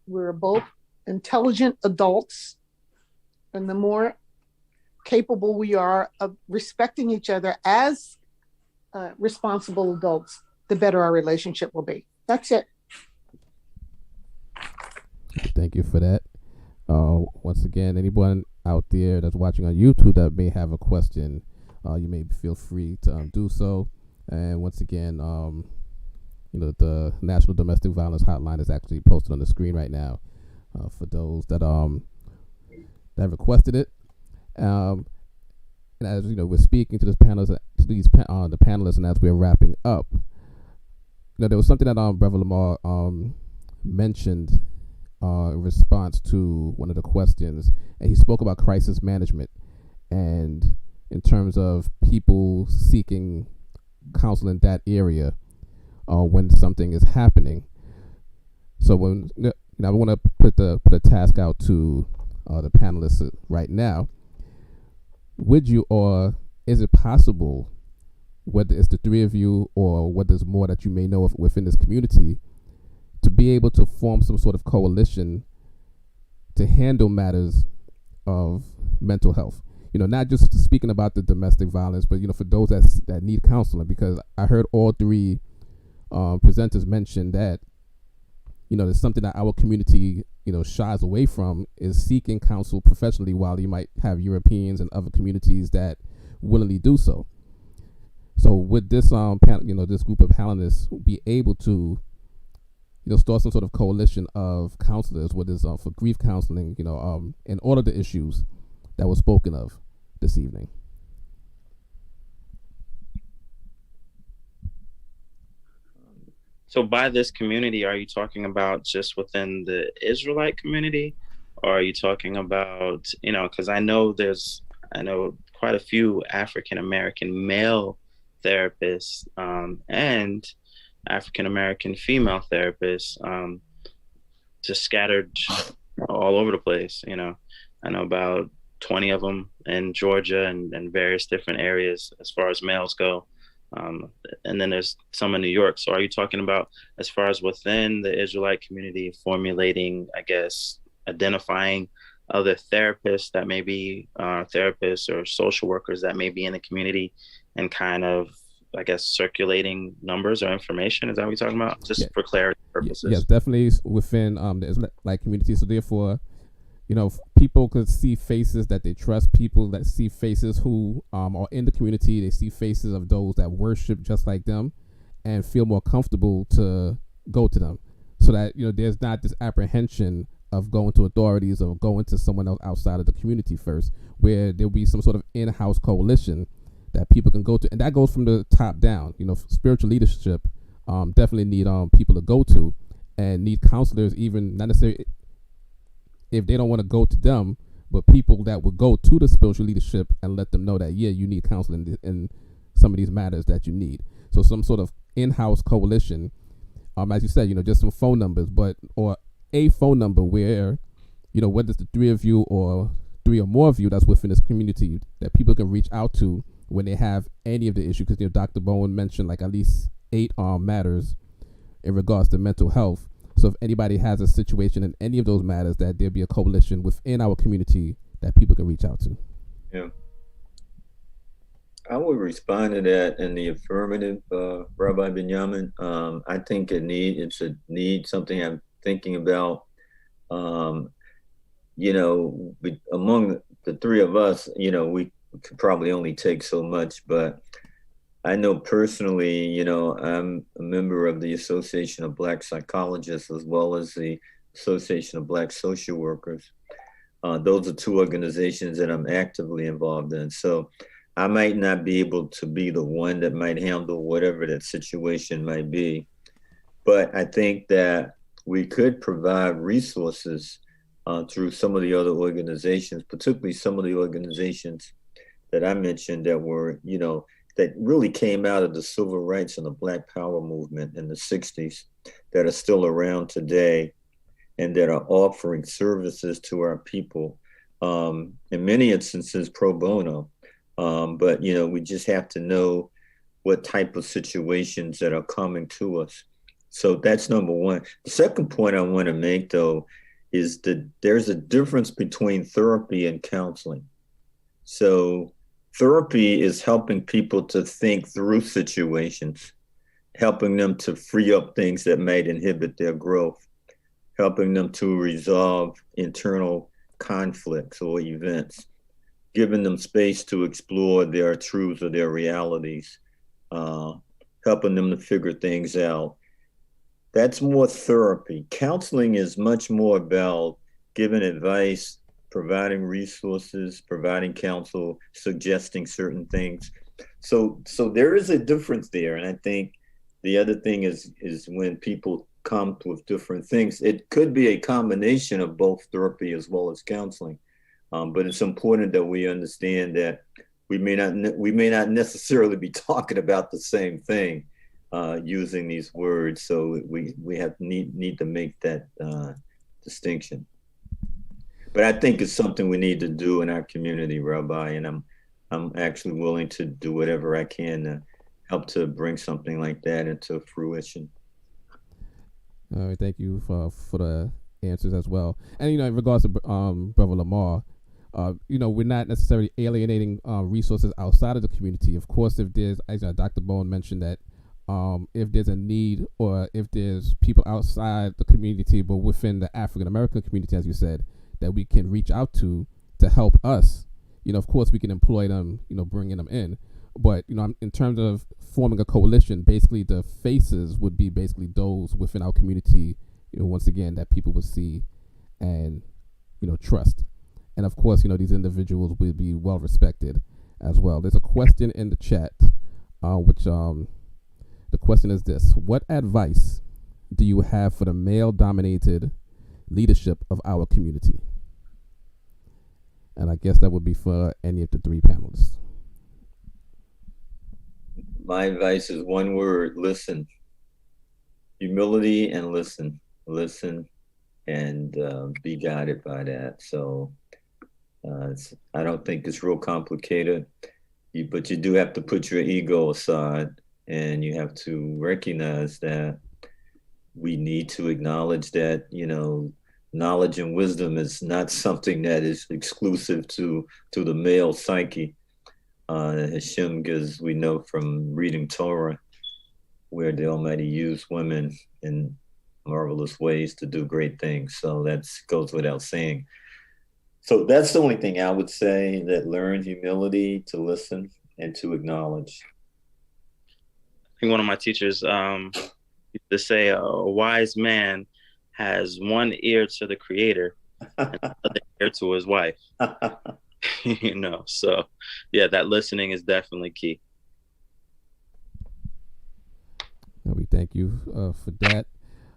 We're both intelligent adults. And the more capable we are of respecting each other as responsible adults, the better our relationship will be. That's it. Thank you for that. Once again, anyone out there that's watching on YouTube that may have a question, you may feel free to do so. And once again, the National Domestic Violence Hotline is actually posted on the screen right now for those that that requested it. And as you know, we're speaking to this panelists, the panelists, and as we're wrapping up, there was something that Brother Lamar mentioned in response to one of the questions, and he spoke about crisis management, and in terms of people seeking counsel in that area when something is happening. So when I want to put a task out to the panelists right now. Would you, or is it possible, whether it's the three of you or whether there's more that you may know of within this community, to be able to form some sort of coalition to handle matters of mental health? Not just speaking about the domestic violence, but for those that need counseling, because I heard all three presenters mention that there's something that our community shies away from, is seeking counsel professionally, while you might have Europeans and other communities that willingly do so. So would this this group of panelists be able to start some sort of coalition of counselors, whether it's for grief counseling, in all of the issues that were spoken of this evening? So by this community, are you talking about just within the Israelite community, or are you talking about, because I know quite a few African-American male therapists and African-American female therapists just scattered all over the place. I know about 20 of them in Georgia and various different areas as far as males go. And then there's some in New York. So are you talking about, as far as within the Israelite community, formulating, identifying other therapists that may be therapists or social workers that may be in the community, and kind of, circulating numbers or information? Is that what you're talking about? Just for clarity purposes. Yes, definitely within the Israelite community. So therefore, people could see faces that they trust, people that see faces who are in the community. They see faces of those that worship just like them and feel more comfortable to go to them, so that, there's not this apprehension of going to authorities or going to someone else outside of the community first, where there'll be some sort of in-house coalition that people can go to. And that goes from the top down. Spiritual leadership definitely need people to go to, and need counselors, even not necessarily if they don't want to go to them, but people that would go to the spiritual leadership and let them know that, you need counseling in some of these matters that you need. So some sort of in-house coalition, as you said, just some phone numbers, or a phone number where, whether it's the three of you or three or more of you that's within this community, that people can reach out to when they have any of the issues. Because, Dr. Bowen mentioned at least 8 matters in regards to mental health. So if anybody has a situation in any of those matters, that there'll be a coalition within our community that people can reach out to. Yeah. I would respond to that in the affirmative, Rabbi Benjamin. I think it's a need, something I'm thinking about. Among the three of us, we could probably only take so much, but I know personally, I'm a member of the Association of Black Psychologists, as well as the Association of Black Social Workers. Those are two organizations that I'm actively involved in. So I might not be able to be the one that might handle whatever that situation might be, but I think that we could provide resources through some of the other organizations, particularly some of the organizations that I mentioned that were, that really came out of the civil rights and the Black Power movement in the 60s, that are still around today and that are offering services to our people, in many instances pro bono. But, we just have to know what type of situations that are coming to us. So that's number one. The second point I want to make, though, is that there's a difference between therapy and counseling. So therapy is helping people to think through situations, helping them to free up things that might inhibit their growth, helping them to resolve internal conflicts or events, giving them space to explore their truths or their realities, helping them to figure things out. That's more therapy. Counseling is much more about giving advice, providing resources, providing counsel, suggesting certain things. So there is a difference there. And I think the other thing is when people come with different things, it could be a combination of both therapy as well as counseling. But it's important that we understand that we may not necessarily be talking about the same thing using these words. So we need to make that distinction. But I think it's something we need to do in our community, Rabbi, and I'm actually willing to do whatever I can to help to bring something like that into fruition. All right, thank you for the answers as well. And in regards to Brother Lamar, we're not necessarily alienating resources outside of the community. Of course, if there's, as Dr. Bowen mentioned, that if there's a need or if there's people outside the community but within the African American community, as you said, that we can reach out to help us, of course we can employ them, bringing them in. But, in terms of forming a coalition, basically the faces would be basically those within our community, once again, that people would see and, trust. And of course, these individuals will be well respected as well. There's a question in the chat, which the question is this: what advice do you have for the male-dominated leadership of our community? And I guess that would be for any of the three panelists. My advice is one word: listen. Humility and listen. Listen and be guided by that. So I don't think it's real complicated, but you do have to put your ego aside, and you have to recognize that we need to acknowledge that, knowledge and wisdom is not something that is exclusive to the male psyche. Hashem, as we know from reading Torah, where the Almighty used women in marvelous ways to do great things. So that goes without saying. So that's the only thing I would say, that learn humility, to listen and to acknowledge. I think one of my teachers used to say a wise man has one ear to the Creator and another ear to his wife. So yeah, that listening is definitely key. We thank you for that.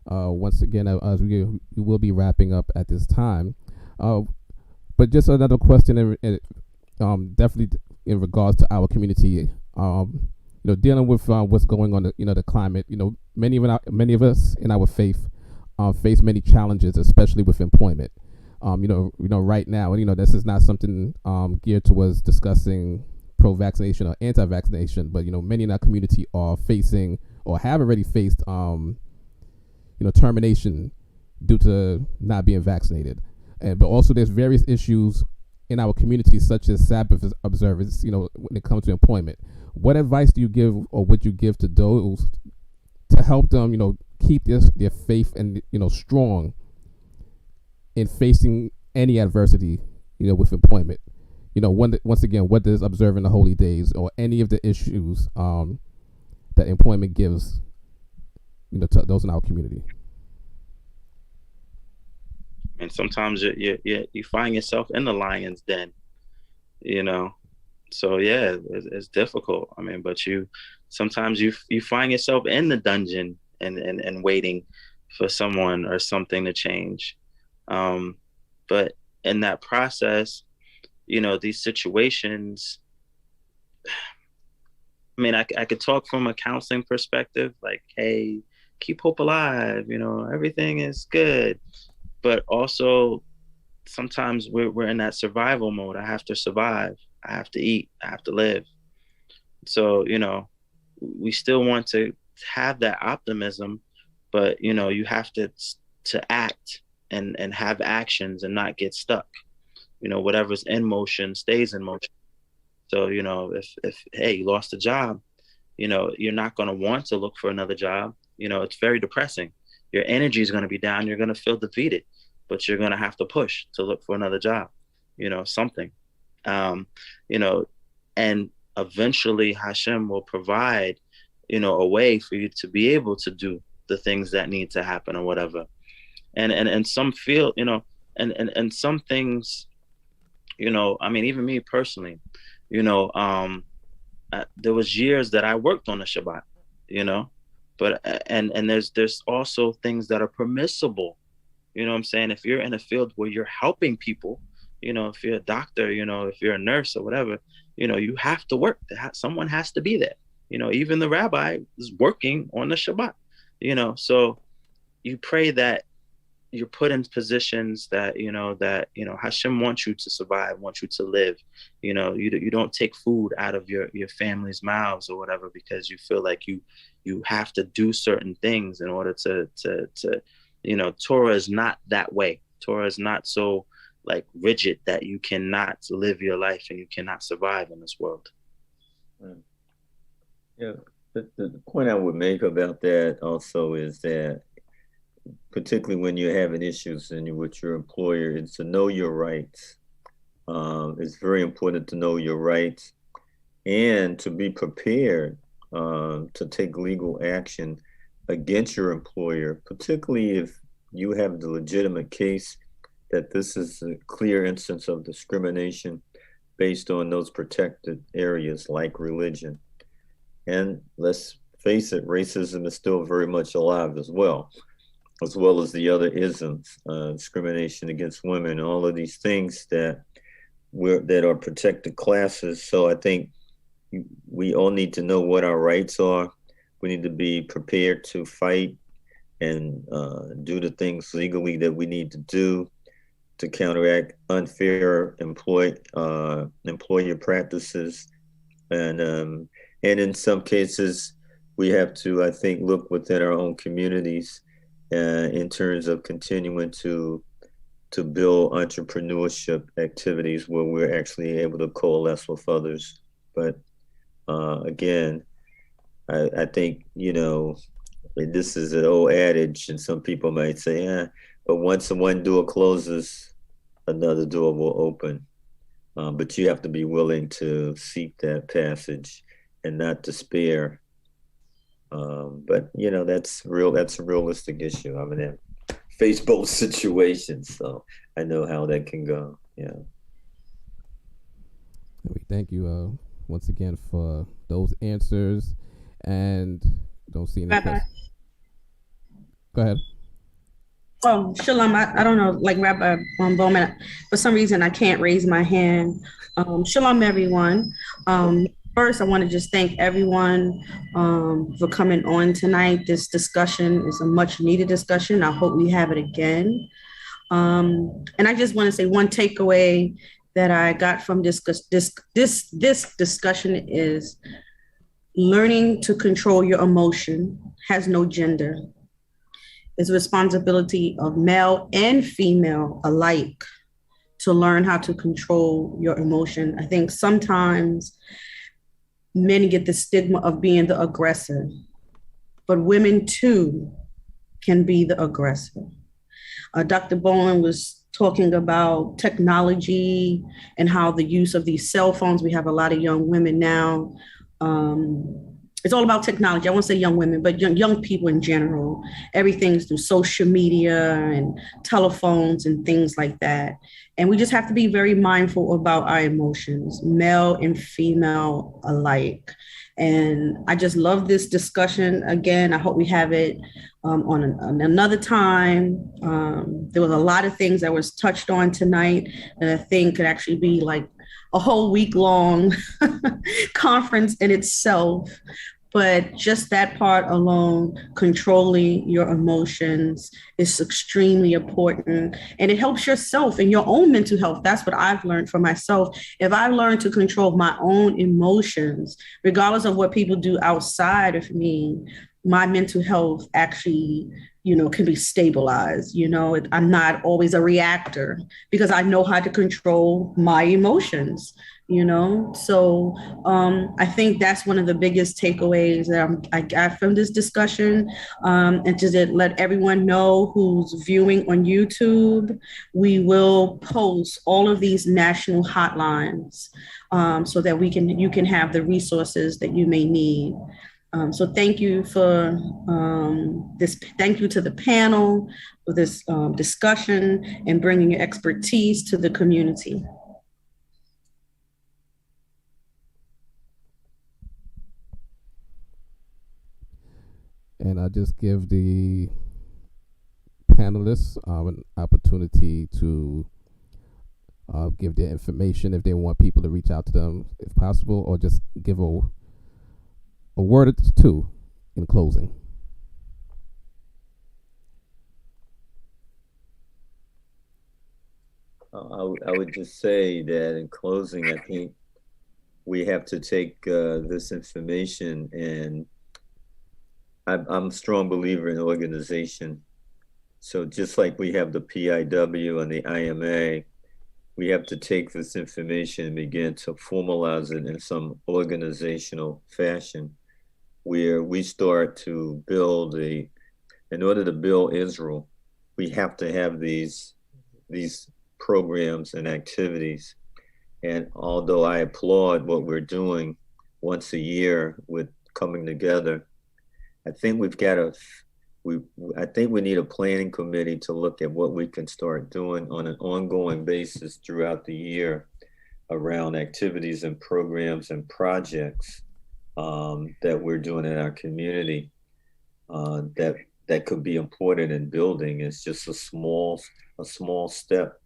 Once again, as we will be wrapping up at this time, but just another question, definitely in regards to our community, dealing with what's going on, the climate. Many of us in our faith face many challenges, especially with employment. Right now, this is not something geared towards discussing pro-vaccination or anti-vaccination, but many in our community are facing or have already faced termination due to not being vaccinated. But also there's various issues in our community, such as Sabbath observance, when it comes to employment. What advice do you give, or would you give to those to help them, keep their faith and, strong in facing any adversity, with employment? Once again, what does observing the holy days or any of the issues that employment gives, to those in our community? And sometimes you find yourself in the lion's den, so yeah, it's difficult. But sometimes you find yourself in the dungeon and waiting for someone or something to change. But in that process, these situations, I could talk from a counseling perspective, like, hey, keep hope alive, everything is good. But also sometimes we're in that survival mode. I have to survive. I have to eat. I have to live. So, we still want to have that optimism, but, you have to act and have actions and not get stuck. Whatever's in motion stays in motion. So, if hey, you lost a job, you're not going to want to look for another job. It's very depressing. Your energy is going to be down. You're going to feel defeated, but you're going to have to push to look for another job, something, and eventually Hashem will provide, a way for you to be able to do the things that need to happen or whatever. And some feel, and some things You know, I mean, even me personally, you know, there was years that I worked on the Shabbat, you know, but and there's also things that are permissible. You know what I'm saying? If you're in a field where you're helping people, you know, if you're a doctor, you know, if you're a nurse or whatever, you know, you have to work. Someone has to be there. You know, even the rabbi is working on the Shabbat, you know, so you pray that you're put in positions that Hashem wants you to survive, wants you to live. You know, you don't take food out of your family's mouths or whatever because you feel like you have to do certain things in order to you know, Torah is not that way. Torah is not so like rigid that you cannot live your life and you cannot survive in this world. Yeah, the point I would make about that also is that particularly when you're having issues with your employer, is to know your rights. It's very important to know your rights and to be prepared to take legal action against your employer, particularly if you have the legitimate case that this is a clear instance of discrimination based on those protected areas like religion. And let's face it, racism is still very much alive as well as the other isms, discrimination against women, all of these things that are protected classes. So I think we all need to know what our rights are. We need to be prepared to fight and do the things legally that we need to do to counteract unfair employer practices. And in some cases, we have to, I think, look within our own communities in terms of continuing to build entrepreneurship activities where we're actually able to coalesce with others. But again, I think, you know, this is an old adage, and some people might say, but once one door closes, another door will open. But you have to be willing to seek that passage and not despair. But, you know, that's a realistic issue. I mean, I face both situations, so I know how that can go. Yeah. We thank you once again for those answers. And don't see any questions. Go ahead. Oh, Shalom. I don't know, like Rabbi Bowman, for some reason I can't raise my hand. Shalom, everyone. First, I want to just thank everyone for coming on tonight. This discussion is a much needed discussion. I hope we have it again. And I just want to say one takeaway that I got from this discussion is learning to control your emotion has no gender. It's a responsibility of male and female alike to learn how to control your emotion. I think sometimes men get the stigma of being the aggressor, but women too can be the aggressor. Dr. Bowen was talking about technology and how the use of these cell phones, we have a lot of young women now. It's all about technology. I won't say young women, but young people in general. Everything's through social media and telephones and things like that. And we just have to be very mindful about our emotions, male and female alike. And I just love this discussion. Again, I hope we have it on another time. There was a lot of things that was touched on tonight that I think could actually be like a whole week-long conference in itself. But just that part alone, controlling your emotions, is extremely important. And it helps yourself and your own mental health. That's what I've learned for myself. If I learn to control my own emotions, regardless of what people do outside of me, my mental health actually, can be stabilized. I'm not always a reactor because I know how to control my emotions. So I think that's one of the biggest takeaways that I got from this discussion. And to let everyone know who's viewing on YouTube, we will post all of these national hotlines so that you can have the resources that you may need. So thank you for this. Thank you to the panel for this discussion and bringing your expertise to the community. and I just give the panelists an opportunity to give their information if they want people to reach out to them, if possible, or just give a word or two in closing. I would just say that in closing, I think we have to take this information, and I'm a strong believer in organization. So just like we have the P.I.W. and the IMA, we have to take this information and begin to formalize it in some organizational fashion where we start to build in order to build Israel, we have to have these programs and activities. And although I applaud what we're doing once a year with coming together, I think I think we need a planning committee to look at what we can start doing on an ongoing basis throughout the year around activities and programs and projects that we're doing in our community that could be important in building. It's just a small step.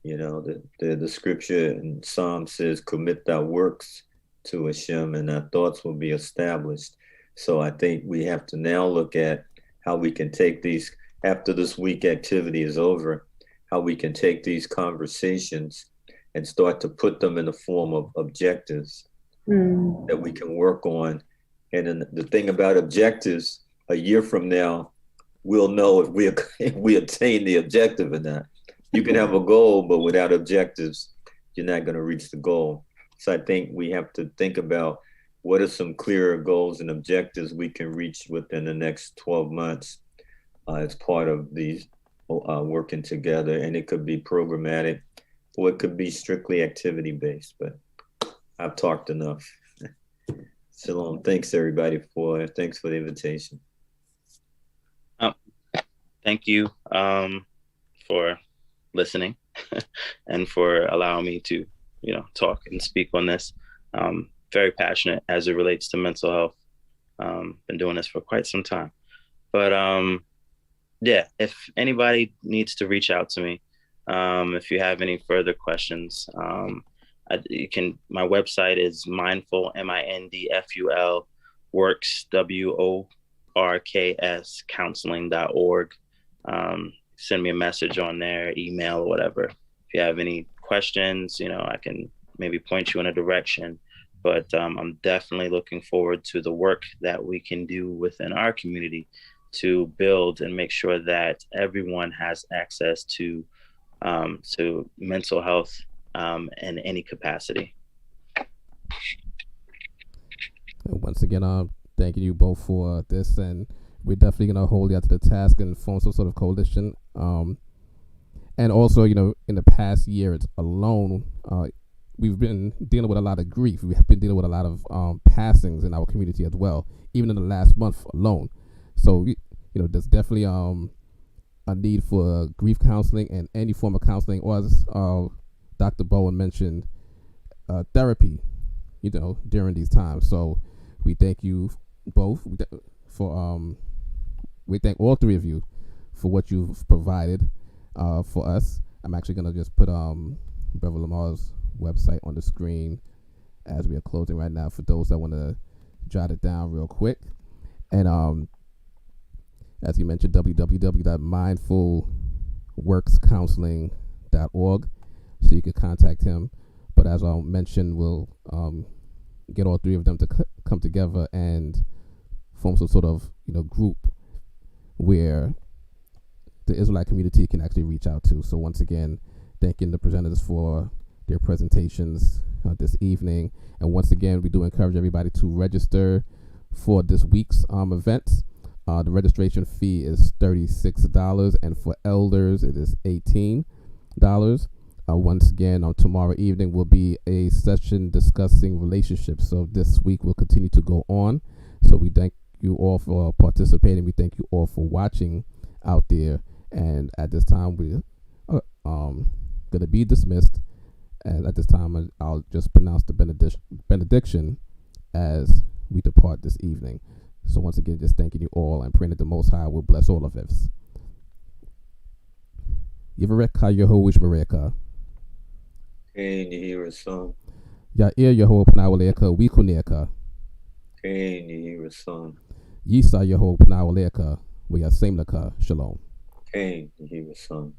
You know, the scripture in Psalm says, commit thy works to Hashem and thy thoughts will be established. So I think we have to now look at how we can take these, after this week activity is over, how we can take these conversations and start to put them in the form of objectives that we can work on. And then the thing about objectives, a year from now, we'll know if we attain the objective or not. You can have a goal, but without objectives, you're not going to reach the goal. So I think we have to think about what are some clearer goals and objectives we can reach within the next 12 months as part of these working together. And it could be programmatic or it could be strictly activity-based, but I've talked enough. Shalom. Thanks, everybody, thanks for the invitation. Thank you for listening and for allowing me to, talk and speak on this. Very passionate as it relates to mental health. Been doing this for quite some time. But if anybody needs to reach out to me, if you have any further questions, my website is mindful, MINDFUL, works, WORKS, counseling.org. Send me a message on there, email or whatever. If you have any questions, I can maybe point you in a direction. But I'm definitely looking forward to the work that we can do within our community to build and make sure that everyone has access to mental health in any capacity. Once again, thanking you both for this, and we're definitely going to hold you out to the task and form some sort of coalition. And also, in the past year alone, we've been dealing with a lot of grief. We have been dealing with a lot of passings in our community as well, even in the last month alone. So, there's definitely a need for grief counseling and any form of counseling, or as Dr. Bowen mentioned, therapy, during these times. So we thank you both we thank all three of you for what you've provided for us. I'm actually going to just put Brother Lamar's website on the screen as we are closing right now for those that want to jot it down real quick. And as you mentioned, www.mindfulworkscounseling.org, so you can contact him. But as I mentioned, we'll get all three of them to come together and form some sort of group where the Israelite community can actually reach out to. So once again, thanking the presenters for their presentations this evening. And once again, we do encourage everybody to register for this week's events. The registration fee is $36, and for elders, it is $18. Once again, tomorrow evening will be a session discussing relationships. So this week will continue to go on. So we thank you all for participating. We thank you all for watching out there. And at this time, we're going to be dismissed. And at this time, I'll just pronounce the benediction as we depart this evening. So once again, just thanking you all and praying that the Most High will bless all of us. Yivareka Yehowish Mareka. Cain Yehirason. Ya'ir Yeho Panawaleka Wikuneka. Cain Yehirason. Yisa Yeho Panawaleka Wiyasemleka Shalom. Cain Yehirason.